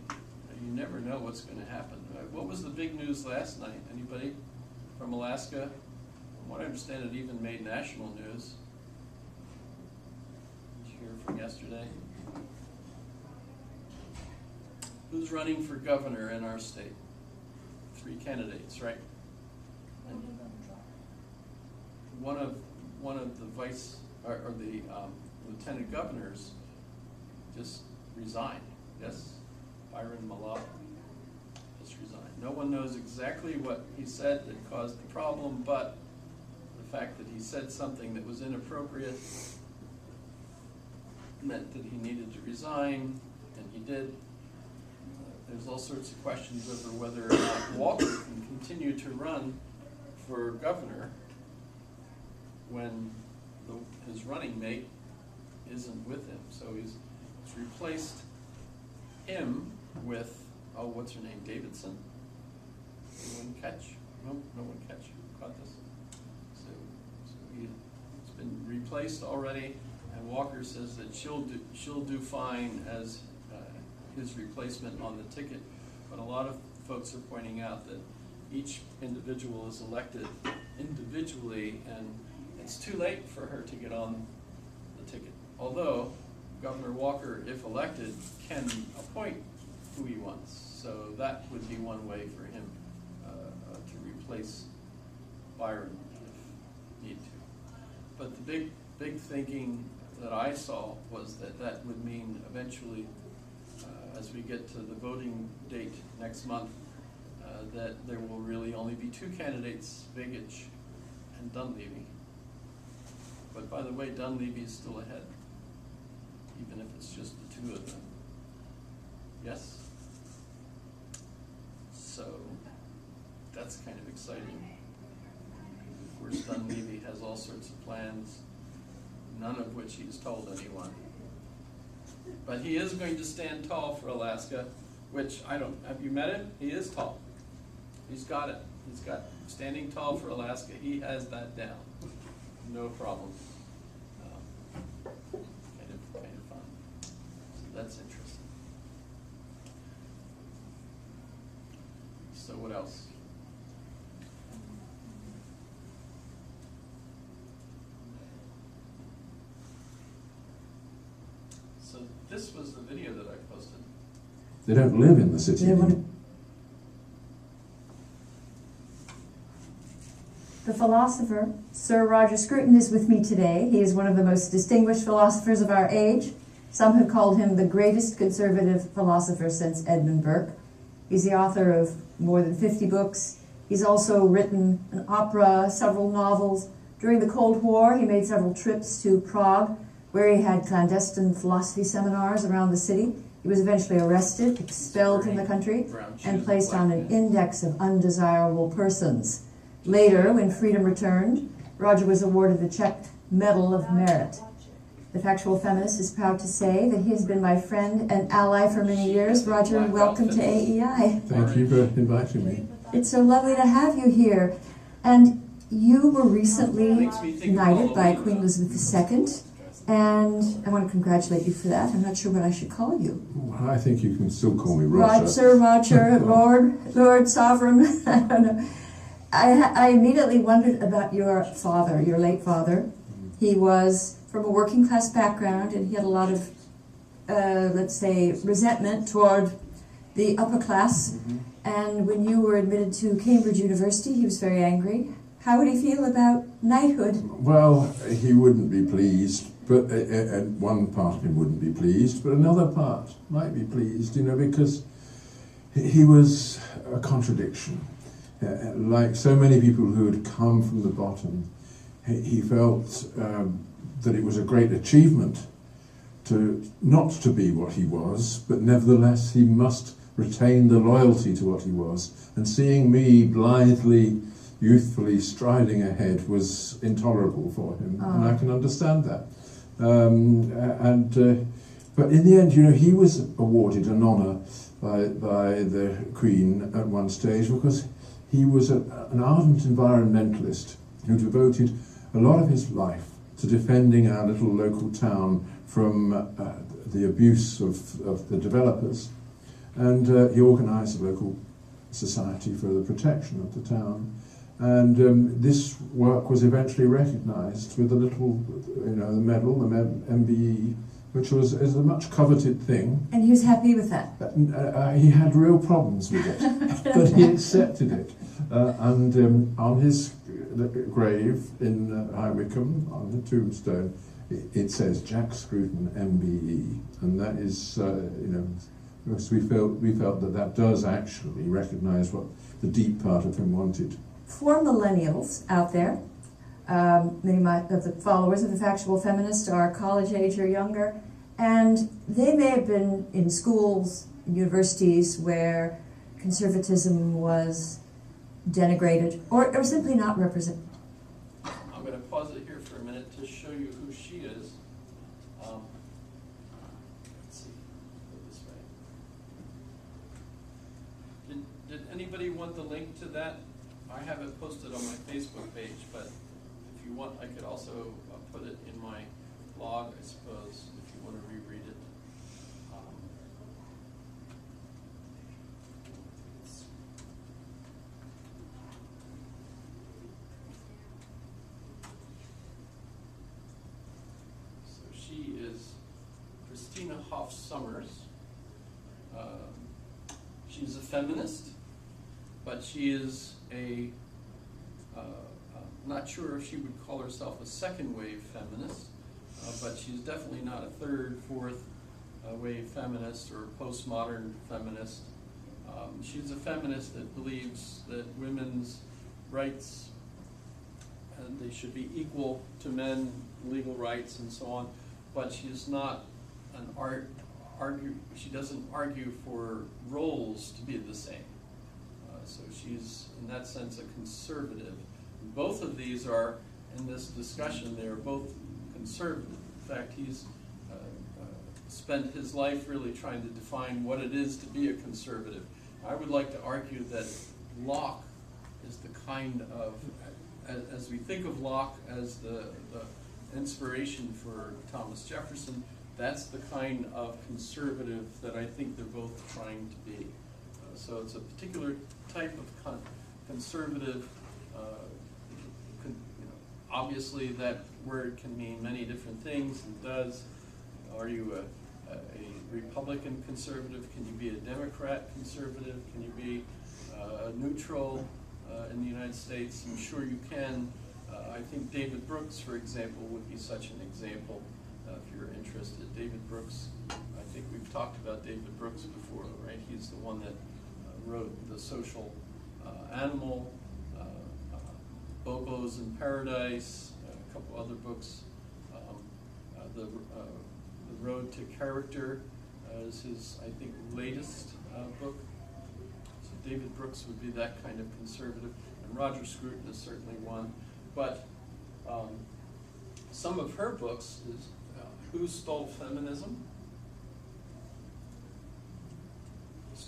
You never know what's going to happen. What was the big news last night? Anybody from Alaska? From what I understand, it even made national news. Did you hear from yesterday? Who's running for governor in our state? 3 candidates, right? And one of the vice or the lieutenant governors just resigned. Yes, Byron Malott just resigned. No one knows exactly what he said that caused the problem, but the fact that he said something that was inappropriate meant that he needed to resign, and he did. There's all sorts of questions over whether or not Walker can continue to run for governor when his running mate isn't with him. So he's replaced him with, oh, what's her name, Davidson? Anyone catch? No one catch. Caught this? So it's been replaced already, and Walker says that she'll do fine as his replacement on the ticket. But a lot of folks are pointing out that each individual is elected individually, and it's too late for her to get on the ticket. Although Governor Walker, if elected, can appoint who he wants. So that would be one way for him to replace Byron if need to. But the big thinking that I saw was that would mean eventually, as we get to the voting date next month, that there will really only be 2 candidates, Begich and Dunleavy. But by the way, Dunleavy is still ahead, even if it's just the 2 of them. Yes? So that's kind of exciting. Of course, Dunleavy has all sorts of plans, none of which he's told anyone. But he is going to stand tall for Alaska, which have you met him? He is tall. He's got it. He's got standing tall for Alaska. He has that down. No problem. Kind of fun. So that's interesting. So what else? So this was the video that I posted. They don't live in the city anymore. The philosopher, Sir Roger Scruton, is with me today. He is one of the most distinguished philosophers of our age. Some have called him the greatest conservative philosopher since Edmund Burke. He's the author of more than 50 books. He's also written an opera, several novels. During the Cold War, he made several trips to Prague, where he had clandestine philosophy seminars around the city. He was eventually arrested, expelled from the country, and placed on an index of undesirable persons. Later, when freedom returned, Roger was awarded the Czech Medal of Merit. The Factual Feminist is proud to say that he has been my friend and ally for many years. Roger, welcome to AEI. Thank you for inviting me. It's so lovely to have you here. And you were recently knighted by Queen Elizabeth II, and I want to congratulate you for that. I'm not sure what I should call you. Well, I think you can still call me Roger. Sir Roger, Lord Sovereign, I don't know. I immediately wondered about your father, your late father. He was from a working class background, and he had a lot of, let's say, resentment toward the upper class. And when you were admitted to Cambridge University, he was very angry. How would he feel about knighthood? Well, he wouldn't be pleased, but one part of him wouldn't be pleased, but another part might be pleased, you know, because he was a contradiction. Like so many people who had come from the bottom, he felt that it was a great achievement not to be what he was, but nevertheless he must retain the loyalty to what he was. And seeing me blithely, youthfully striding ahead was intolerable for him, and I can understand that. But in the end, you know, he was awarded an honour by the Queen at one stage because he was an ardent environmentalist who devoted a lot of his life to defending our little local town from the abuse of the developers. And he organised a local society for the protection of the town. And this work was eventually recognised with a little, you know, the medal, the MBE, which is a much coveted thing. And he was happy with that? He had real problems with it, but he accepted it. And on his grave in High Wycombe, on the tombstone, it says Jack Scruton MBE, and that is, you know, because we felt that does actually recognise what the deep part of him wanted. For millennials out there, many of the followers of the Factual Feminist are college age or younger, and they may have been in schools, universities where conservatism was denigrated or simply not represented. I'm going to pause it here for a minute to show you who she is. Let's see, go this way. Did anybody want the link to that? I have it posted on my Facebook page, but if you want, I could also put it in my blog, I suppose, if you want to reread it. So she is Christina Hoff Sommers. She's a feminist, but she is not sure if she would call herself a second wave feminist, but she's definitely not a third, fourth wave feminist or postmodern feminist. She's a feminist that believes that women's rights, and they should be equal to men, legal rights and so on, but she's not she doesn't argue for roles to be the same. So she's, in that sense, a conservative. Both of these are, in this discussion, they are both conservative. In fact, he's spent his life really trying to define what it is to be a conservative. I would like to argue that Locke is the kind of, as we think of Locke as the inspiration for Thomas Jefferson, that's the kind of conservative that I think they're both trying to be. So it's a particular type of conservative. Obviously, that word can mean many different things. It does. Are you a Republican conservative? Can you be a Democrat conservative? Can you be neutral in the United States? I'm sure you can. I think David Brooks, for example, would be such an example if you're interested. David Brooks, I think we've talked about David Brooks before, right? He's the one that wrote The Social Animal, Bobos in Paradise, a couple other books. The Road to Character is his, I think, latest book. So David Brooks would be that kind of conservative, and Roger Scruton is certainly one. But some of her books is Who Stole Feminism?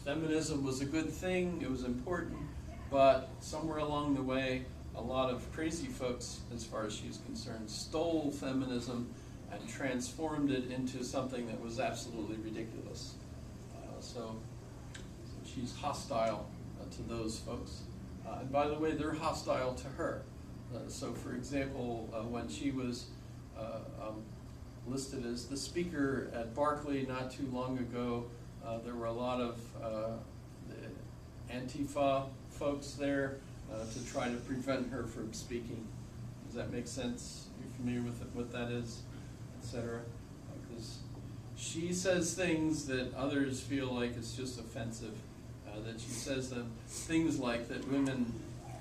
Feminism was a good thing, it was important, but somewhere along the way, a lot of crazy folks, as far as she's concerned, stole feminism and transformed it into something that was absolutely ridiculous. So she's hostile to those folks. And by the way, they're hostile to her. So for example, when she was listed as the speaker at Berkeley not too long ago, there were a lot of Antifa folks there to try to prevent her from speaking. Does that make sense? You're familiar with what that is, etc.? Because she says things that others feel like it's just offensive. That she says things like that women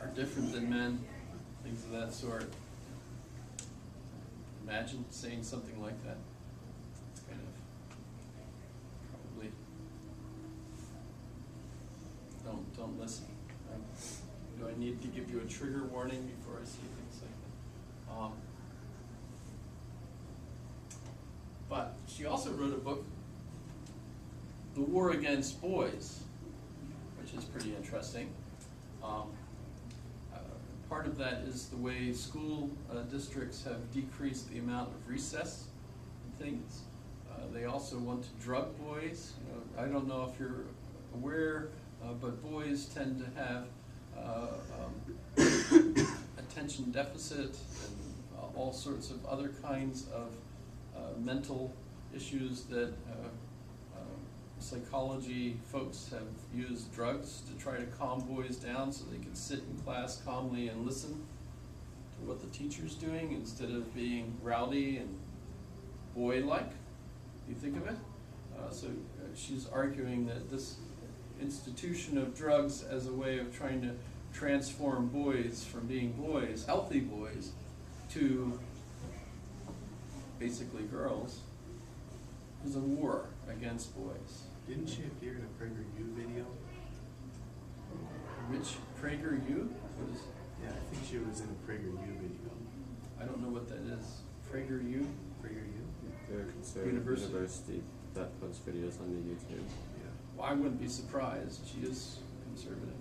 are different than men, things of that sort. Imagine saying something like that. It's kind of probably don't listen. Do I need to give you a trigger warning before I say things like that? But she also wrote a book, The War Against Boys, which is pretty interesting. Part of that is the way school districts have decreased the amount of recess and things. They also want to drug boys. I don't know if you're aware, but boys tend to have attention deficit and all sorts of other kinds of mental issues that psychology folks have used drugs to try to calm boys down so they can sit in class calmly and listen to what the teacher's doing instead of being rowdy and boy-like. You think of it? So she's arguing that this institution of drugs as a way of trying to transform boys from being boys, healthy boys, to basically girls, is a war against boys. Didn't she appear in a PragerU video? Which PragerU? Yeah, I think she was in a PragerU video. I don't know what that is. PragerU? PragerU? They're a conservative university that posts videos on the YouTube. Yeah. Well, I wouldn't be surprised. She is conservative.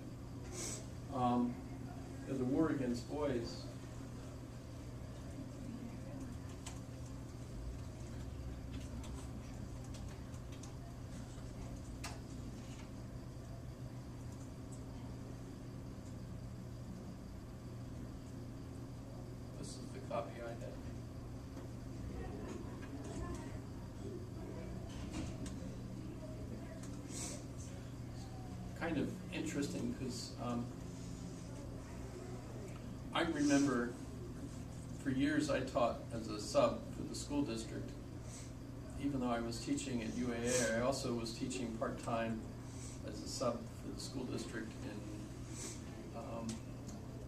The war against boys. This is the copy I had. Kind of interesting because I remember for years I taught as a sub for the school district. Even though I was teaching at UAA, I also was teaching part-time as a sub for the school district in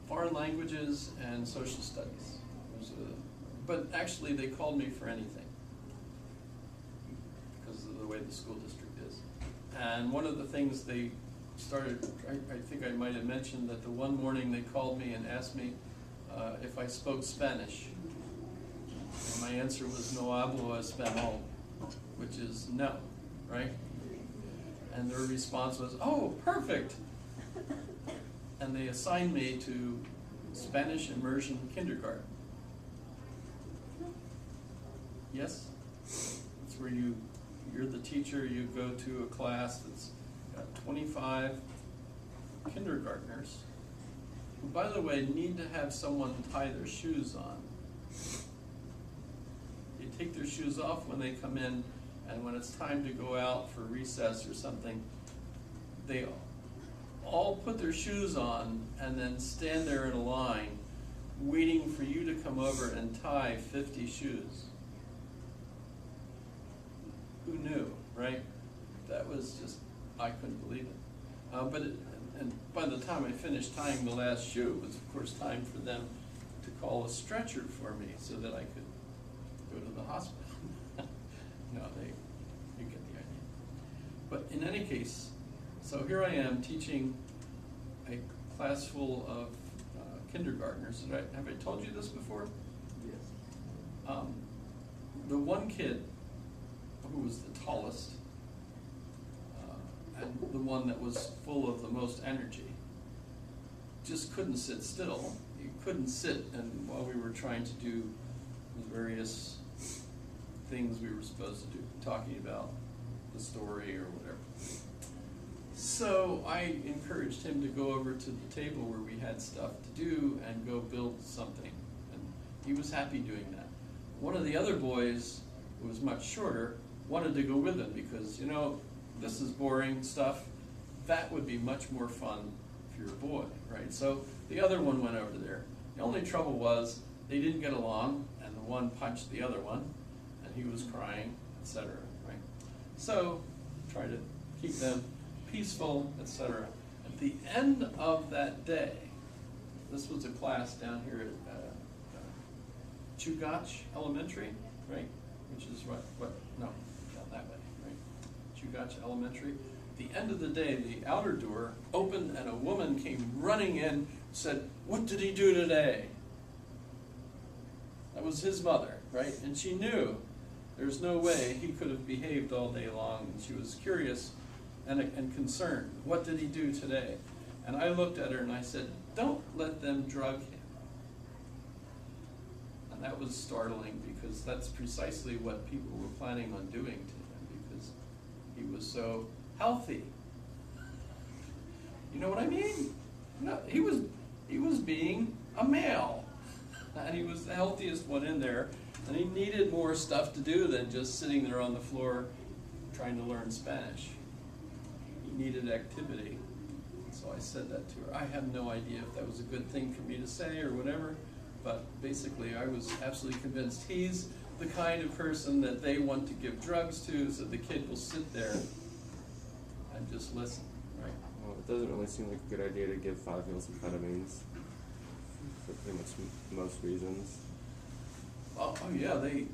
foreign languages and social studies. But actually they called me for anything because of the way the school district is. And one of the things they started, I think I might have mentioned that the one morning they called me and asked me if I spoke Spanish. And my answer was no hablo español, which is no, right? And their response was, oh, perfect. And they assigned me to Spanish immersion kindergarten. Yes? It's where you're the teacher, you go to a class that's got 25 kindergartners, who, by the way, need to have someone tie their shoes on. They take their shoes off when they come in, and when it's time to go out for recess or something, they all put their shoes on and then stand there in a line waiting for you to come over and tie 50 shoes. Who knew, right? That was just, I couldn't believe it. And by the time I finished tying the last shoe, it was of course time for them to call a stretcher for me so that I could go to the hospital. No, you get the idea. But in any case, so here I am teaching a class full of kindergartners. Have I told you this before? Yes. The one kid who was the tallest and the one that was full of the most energy just couldn't sit still. He couldn't sit, and while we were trying to do the various things we were supposed to do, talking about the story or whatever. So I encouraged him to go over to the table where we had stuff to do and go build something. And he was happy doing that. One of the other boys, who was much shorter, wanted to go with him because, you know, this is boring stuff. That would be much more fun if you're a boy, right? So the other one went over there. The only trouble was they didn't get along, and the one punched the other one, and he was crying, etc., right? So try to keep them peaceful, etc. At the end of that day, this was a class down here at Chugach Elementary, right? Which is no, down that way, right? Chugach Elementary. At the end of the day, the outer door opened and a woman came running in, said, "What did he do today?" That was his mother, right? And she knew there's no way he could have behaved all day long. And she was curious and concerned. What did he do today? And I looked at her and I said, "Don't let them drug him." And that was startling because that's precisely what people were planning on doing to him because he was so healthy. You know what I mean? No, he was being a male. And he was the healthiest one in there. And he needed more stuff to do than just sitting there on the floor trying to learn Spanish. He needed activity. So I said that to her. I have no idea if that was a good thing for me to say or whatever, but basically I was absolutely convinced he's the kind of person that they want to give drugs to, so the kid will sit there and just listen, right? Well, it doesn't really seem like a good idea to give 5-year-olds amphetamines for pretty much most reasons. Oh yeah, they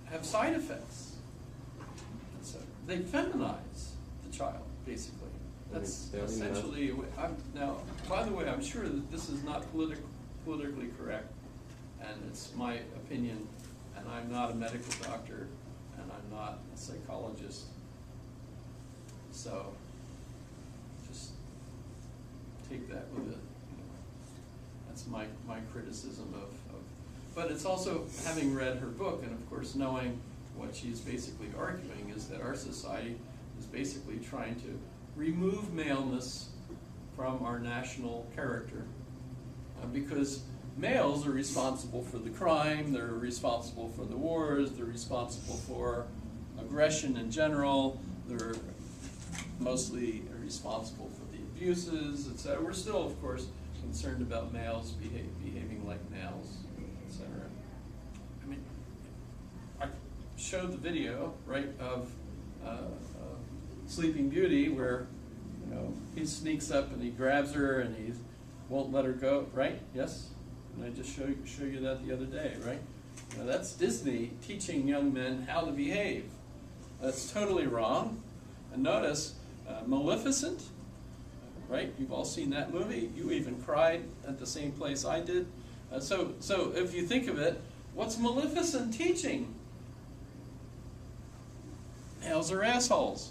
have side effects. So they feminize the child, basically. That's essentially. Now, by the way, I'm sure that this is not politically correct, and it's my opinion, and I'm not a medical doctor, and I'm not a psychologist. So, just take that with it. That's my criticism of. But it's also, having read her book, and of course knowing what she's basically arguing is that our society is basically trying to remove maleness from our national character. Because males are responsible for the crime, they're responsible for the wars, they're responsible for aggression in general, they're mostly responsible for the abuses, etc. We're still, of course, concerned about males behaving like males, etc. I mean, I showed the video, right, of Sleeping Beauty, where, you know, he sneaks up and he grabs her and he won't let her go, right? Yes? And I just show you that the other day, right? Now that's Disney teaching young men how to behave. That's totally wrong. And notice, Maleficent, right? You've all seen that movie. You even cried at the same place I did. So if you think of it, what's Maleficent teaching? Males are assholes.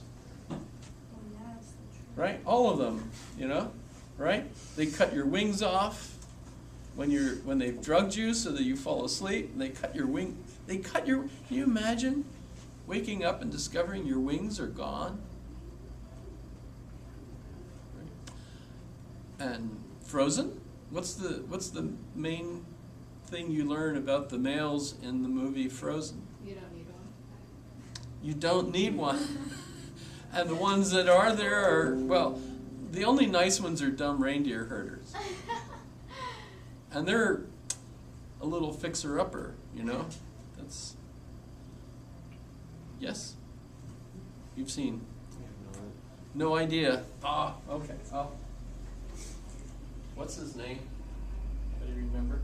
Right? All of them, you know? Right? They cut your wings off when they've drugged you so that you fall asleep. And they cut your wing. Can you imagine waking up and discovering your wings are gone? And Frozen? What's the main thing you learn about the males in the movie Frozen? You don't need one. You don't need one. And the ones that are there are, well, the only nice ones are dumb reindeer herders. And they're a little fixer-upper, you know? That's... Yes? You've seen? No idea. Ah, okay. Oh. What's his name? Anybody remember?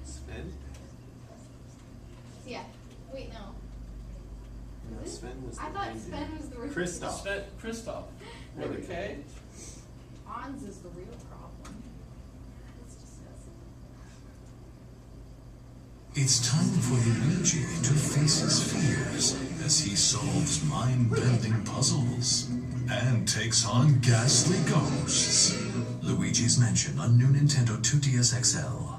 Sven? Yeah. Wait, no. No, Sven was the I thought reindeer. Sven was the real Kristoff. Kristoff. With a K? Hans is the real problem. It's disgusting. It's time for Luigi to face his fears as he solves mind-bending puzzles and takes on ghastly ghosts. Luigi's Mansion on new Nintendo 2DS XL.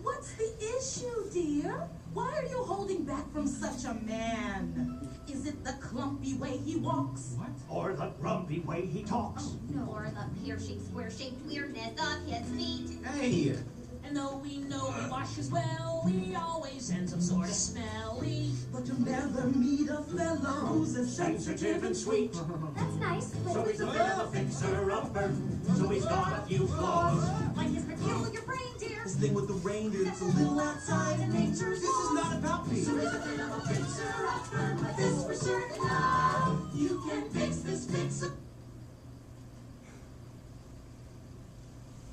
What's the issue, dear? Why are you holding back from such a man? Is it the clumpy way he walks? What? Or the grumpy way he talks? Oh, no. Or the pear-shaped, square-shaped weirdness of his feet? Hey! And though we know he washes well, he always ends up sort of smelly. But you'll never meet a fella who's as Sensitive and sweet. That's nice. So he's a bit of a fixer-upper. So he's got a few flaws. Like his peculiar reindeer. This thing with the reindeer, That's a little outside of nature's This is not about me. So he's a bit of a fixer-upper. But this for certain now. You can fix this fixer.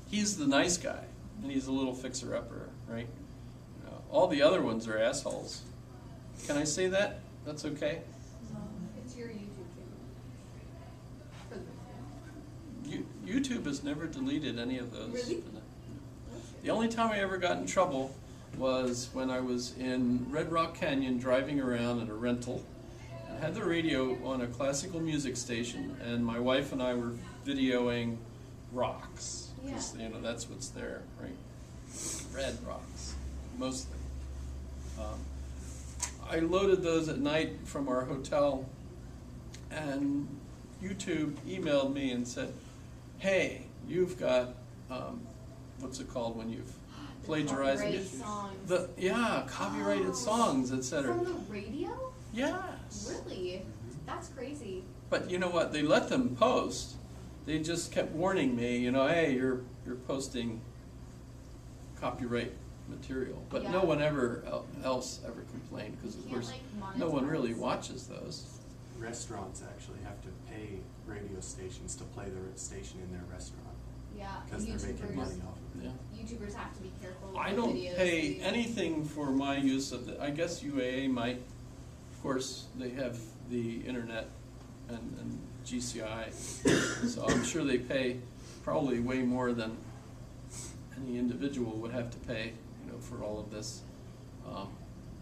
He's the nice guy, and he's a little fixer-upper, right? All the other ones are assholes. Can I say that? That's okay? It's your YouTube channel. YouTube has never deleted any of those. Really? The only time I ever got in trouble was when I was in Red Rock Canyon driving around in a rental and had the radio on a classical music station, and my wife and I were videoing rocks. Because, you know, that's what's there, right? Red rocks, mostly. I loaded those at night from our hotel, and YouTube emailed me and said, hey, you've got, what's it called when you've plagiarized Copyrighted music? songs. Copyrighted songs, etc. From the radio? Yes. Really? That's crazy. But you know what? They let them post. They just kept warning me, you know, hey, you're posting copyright material. But no one else ever complained, because of course no one really watches those. Restaurants actually have to pay radio stations to play their station in their restaurant. Yeah. Because they're making money off of it. Yeah. YouTubers have to be careful with I the don't videos pay they- anything for my use of the, I guess UAA might, of course, they have the internet and GCI, so I'm sure they pay probably way more than any individual would have to pay, you know, for all of this.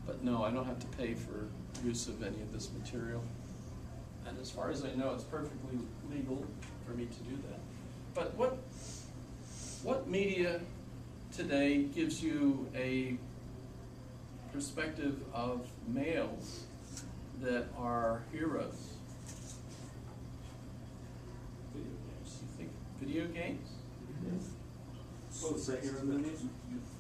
But no, I don't have to pay for use of any of this material. And as far as I know, it's perfectly legal for me to do that. But what media today gives you a perspective of males that are heroes? Video games. You think video games? Oh, the hero movies?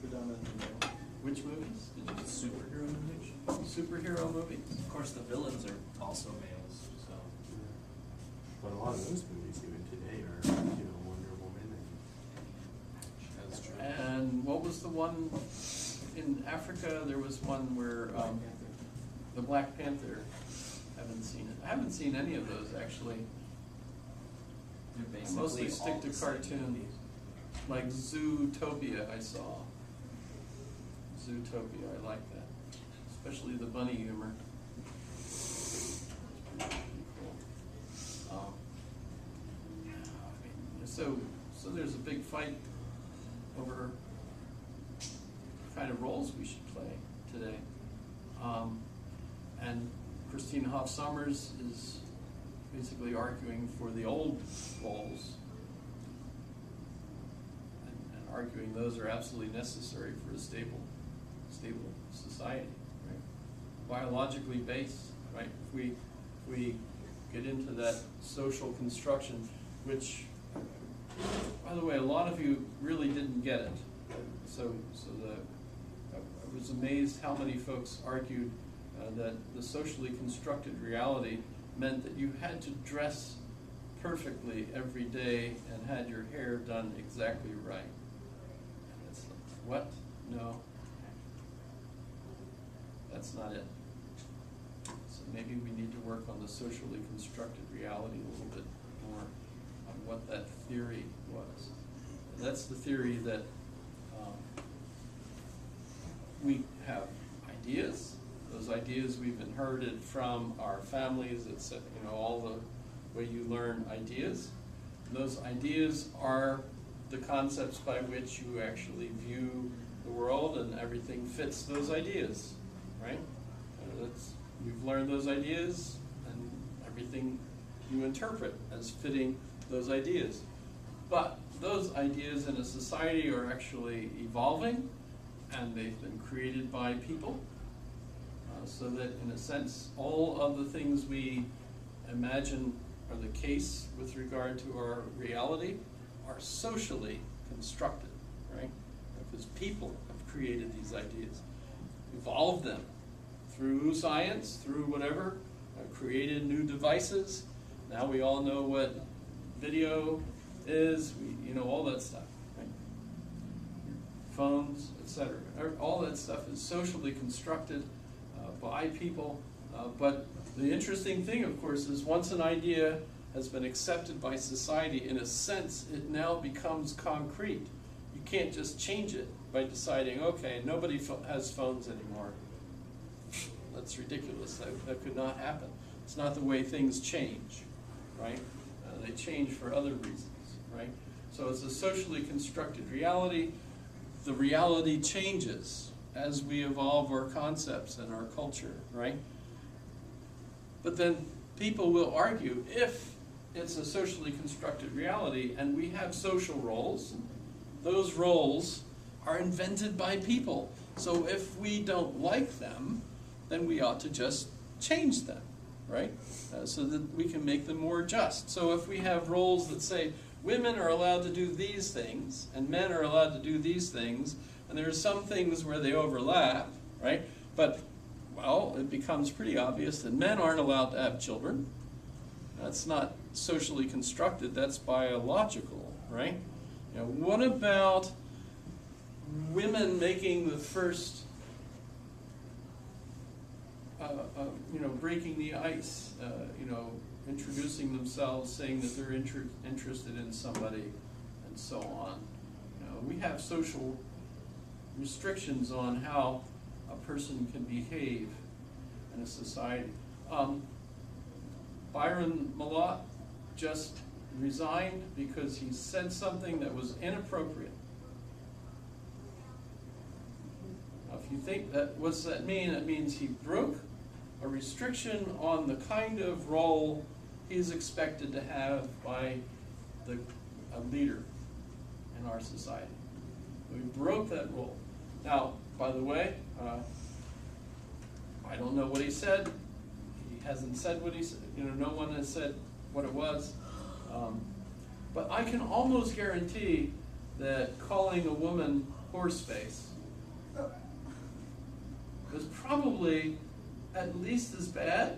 Go down that. Which movies? Did you Superhero movies. superhero movies? Of course, the villains are also males, so. But a lot of those movies even today are, you know, Wonder Woman and That's true. And what was the one in Africa? There was one where the Black Panther. Haven't seen it. I haven't seen any of those actually. They're I mostly basically stick all to the same cartoon. movies. Like Zootopia, I saw. Zootopia, I like that, especially the bunny humor. So there's a big fight over the kind of roles we should play today. And Christina Hoff Sommers is basically arguing for the old roles and arguing those are absolutely necessary for a stable society, right? Biologically based, right? If we get into that social construction, which, by the way, a lot of you really didn't get it. I was amazed how many folks argued that the socially constructed reality meant that you had to dress perfectly every day and had your hair done exactly right. And it's like, what? No. That's not it. So maybe we need to work on the socially constructed reality a little bit more on what that theory was. And that's the theory that we have ideas. Those ideas we've inherited from our families. It's all the way you learn ideas. And those ideas are the concepts by which you actually view the world, and everything fits those ideas, right? You've learned those ideas, and everything you interpret as fitting those ideas. But those ideas in a society are actually evolving, and they've been created by people, so that in a sense, all of the things we imagine are the case with regard to our reality are socially constructed, right? Because people have created these ideas, evolved them through science, through whatever, created new devices. Now we all know what video is, all that stuff, right? Phones, etc. All that stuff is socially constructed by people. But the interesting thing, of course, is once an idea has been accepted by society, in a sense, it now becomes concrete. You can't just change it by deciding, okay, nobody has phones anymore. That's ridiculous. That could not happen. It's not the way things change, right? They change for other reasons, right? So it's a socially constructed reality. The reality changes as we evolve our concepts and our culture, right? But then people will argue, if it's a socially constructed reality and we have social roles, those roles are invented by people. So if we don't like them, then we ought to just change them, right? So that we can make them more just. So if we have roles that say women are allowed to do these things and men are allowed to do these things, and there are some things where they overlap, right? But, well, it becomes pretty obvious that men aren't allowed to have children. That's not socially constructed, that's biological, right? What about women making the first breaking the ice, introducing themselves, saying that they're interested in somebody, and so on. We have social restrictions on how a person can behave in a society. Byron Malott just resigned because he said something that was inappropriate. Now, if you think that, what's that mean? That means he broke a restriction on the kind of role he's expected to have by a leader in our society. We broke that rule. Now, by the way, I don't know what he said. He hasn't said what he said. No one has said what it was. But I can almost guarantee that calling a woman horseface was probably at least as bad,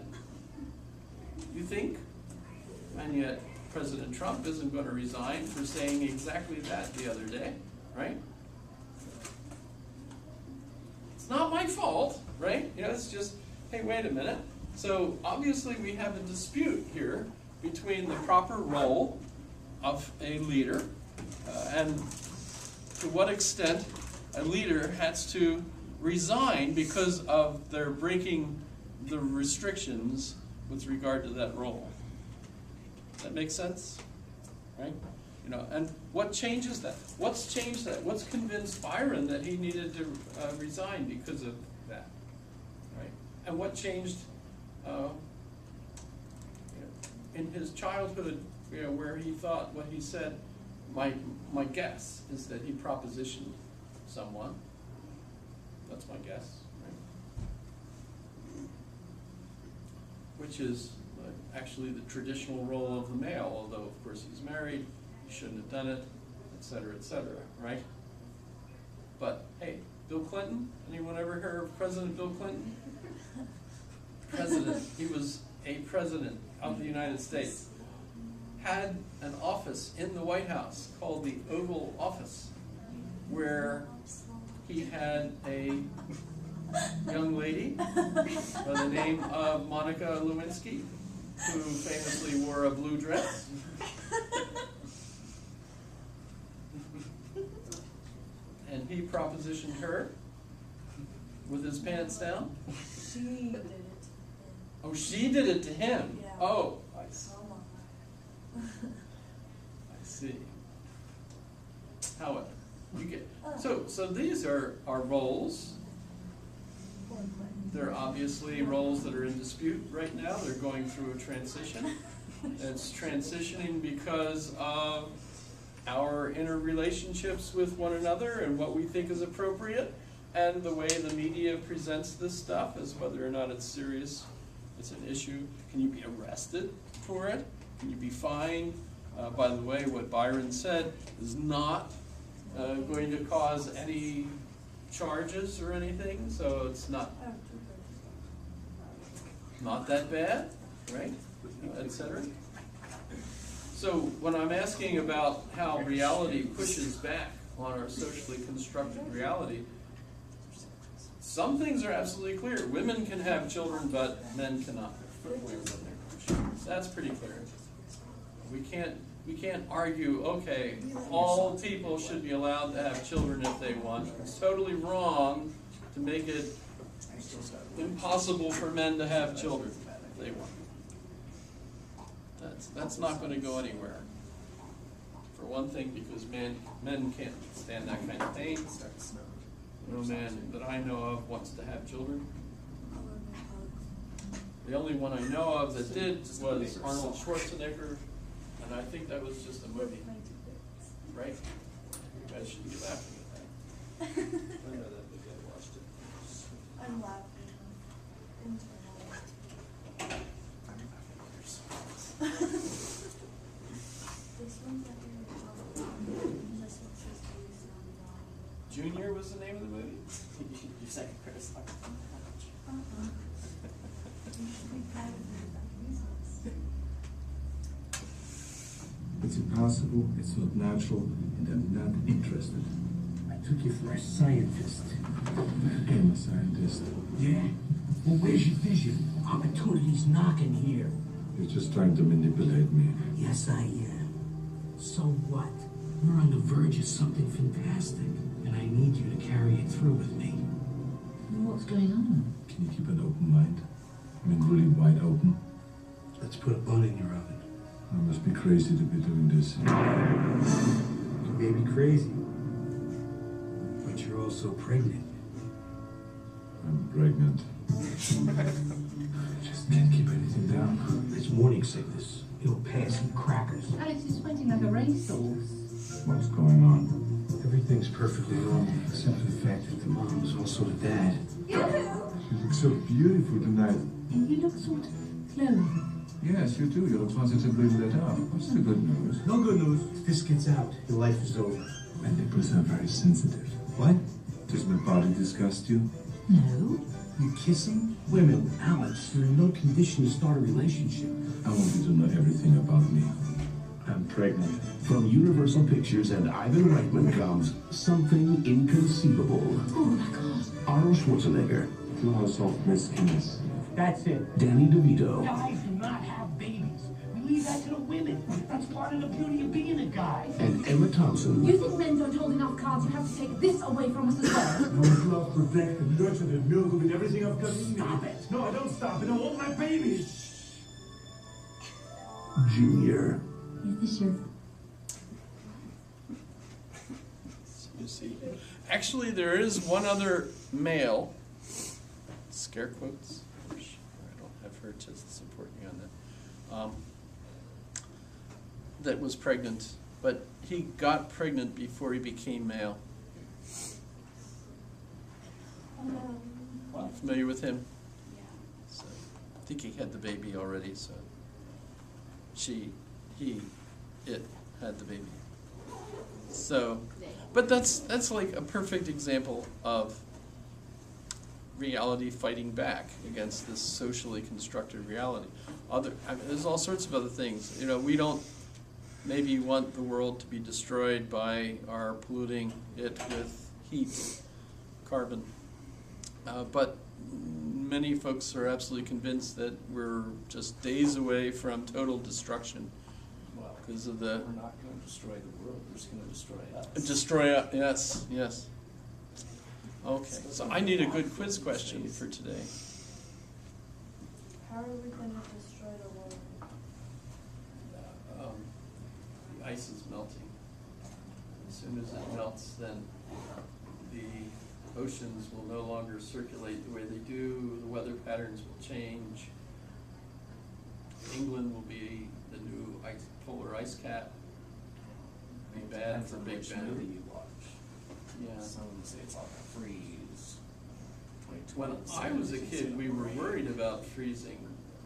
you think? And yet President Trump isn't going to resign for saying exactly that the other day, right? It's not my fault, right? It's just, hey, wait a minute. So obviously we have a dispute here between the proper role of a leader and to what extent a leader has to resign because of their breaking the restrictions with regard to that role. Does that make sense? Right? You know, and what changes that? What's changed that? What's convinced Byron that he needed to resign because of that, right? And what changed in his childhood, where he thought what he said? My guess is that he propositioned someone. That's my guess, right? Which is actually the traditional role of the male, although of course he's married, he shouldn't have done it, et cetera, right? But hey, Bill Clinton, anyone ever heard of President Bill Clinton? President, he was a president of the United States. Had an office in the White House called the Oval Office, where he had a young lady by the name of Monica Lewinsky, who famously wore a blue dress. And he propositioned her with his pants down. She did it. Oh, she did it to him. Yeah. Oh, I see. I see. However, you get so these are roles. They're obviously roles that are in dispute right now. They're going through a transition. It's transitioning because of our interrelationships with one another and what we think is appropriate, and the way the media presents this stuff as whether or not it's serious. It's an issue. Can you be arrested for it? Can you be fined? By the way, what Byron said is not going to cause any charges or anything, so it's not that bad, right? Etc. So when I'm asking about how reality pushes back on our socially constructed reality, some things are absolutely clear. Women can have children, but men cannot. That's pretty clear. We can't argue, okay, all people should be allowed to have children if they want. It's totally wrong to make it impossible for men to have children if they want. That's not going to go anywhere. For one thing, because men can't stand that kind of pain. No man that I know of wants to have children. The only one I know of that did was Arnold Schwarzenegger, and I think that was just a movie, right? You guys should be laughing at that. I know that because I watched it. I'm laughing. Junior was the name of the movie? Your second Chris. It's impossible, it's not natural, and I'm not interested. I took you for a scientist. I am a scientist. Yeah? Well, where's your vision? Opportunity's knocking here. You're just trying to manipulate me. Yes, I am. So what? We're on the verge of something fantastic, and I need you to carry it through with me. What's going on? Can you keep an open mind? I mean, really wide open? Let's put a bun in your oven. I must be crazy to be doing this. You may be crazy, but you're also pregnant. I'm pregnant. I just can't keep anything down. It's morning sickness. It'll pass. Eat crackers. Alex is sweating like a racehorse. What's going on? Everything's perfectly normal, except for the fact that the mom is also the dad. You look so beautiful tonight. You look sort of glowing. Yes, you do. You look positively lit up. What's the good news? No good news. If this gets out, your life is over. My nipples are very sensitive. What? Does my body disgust you? No. You kissing? Women, Alex, you're in no condition to start a relationship. I want you to know everything about me. I'm pregnant. From Universal Pictures and Ivan Reitman comes Something Inconceivable. Oh my God. Arnold Schwarzenegger. Claws of my skins. That's it. Danny DeVito. Guys do not have babies. We leave that to the women. That's part of the beauty of being a guy. And Emma Thompson. You think men don't hold enough cards? You have to take this away from us as well. You love, protect, and nurture the milk with everything I've got in me. Stop it. No, I don't stop it. I want my babies. Junior. Is this your You see. Actually, there is one other male, scare quotes, I don't have her to support me on that, that was pregnant, but he got pregnant before he became male. Familiar with him? Yeah. So, I think he had the baby already, so it had the baby. So, but that's like a perfect example of reality fighting back against this socially constructed reality. There's all sorts of other things. You know, we don't maybe want the world to be destroyed by our polluting it with heat, carbon. But many folks are absolutely convinced that we're just days away from total destruction because of the... We're not going to destroy the world, we're just going to destroy us. Destroy us, yes, yes. Okay, so I need a good quiz question for today. How are we going to destroy the world? The ice is melting. As soon as it melts, then the oceans will no longer circulate the way they do, the weather patterns will change. England will be the new polar ice cap. Be bad for Big Ben. Movie you watch. Yeah. Some of them say it's all gonna freeze. When I was a kid, we were worried about freezing.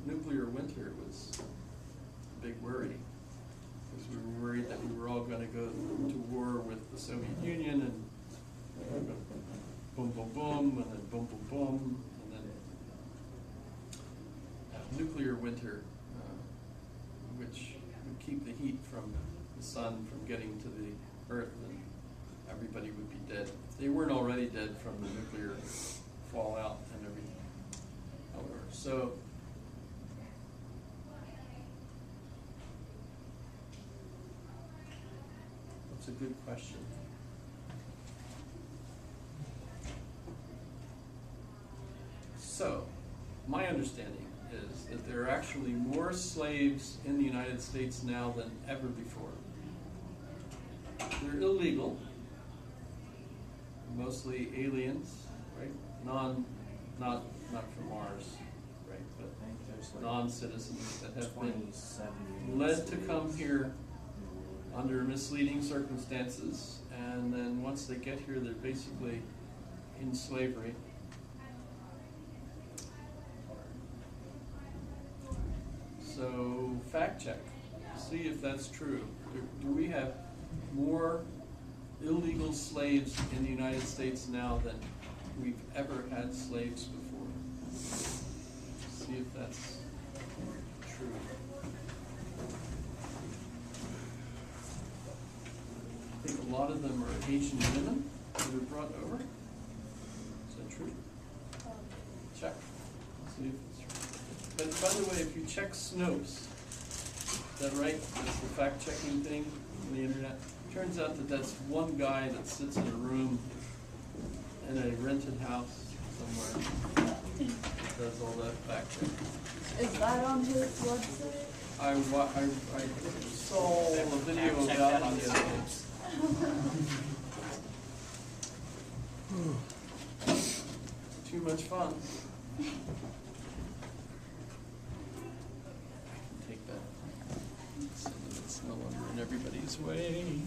Nuclear winter was a big worry. Because we were worried that we were all going to go to war with the Soviet Union and boom, boom, boom, and then boom, boom, boom, and then nuclear winter, which would keep the heat from the sun from getting to the earth, and everybody would be dead. If they weren't already dead from the nuclear fallout and everything. However, so that's a good question. So, my understanding is that there are actually more slaves in the United States now than ever before. They're illegal, mostly aliens, right? Not from Mars, right? But non-citizens that have been led to come here under misleading circumstances, and then once they get here, they're basically in slavery. So fact check, see if that's true. Do we have more illegal slaves in the United States now than we've ever had slaves before? See if that's true. I think a lot of them are Asian women that were brought over. Is that true? Check. See if it's true. But by the way, if you check Snopes, is that right? That's the fact-checking thing on the internet. Turns out that that's one guy that sits in a room in a rented house somewhere. Does all that fact-checking. Is that on his website? I saw a video about it on the other day. Too much fun. Take that so that it's no longer in everybody's way.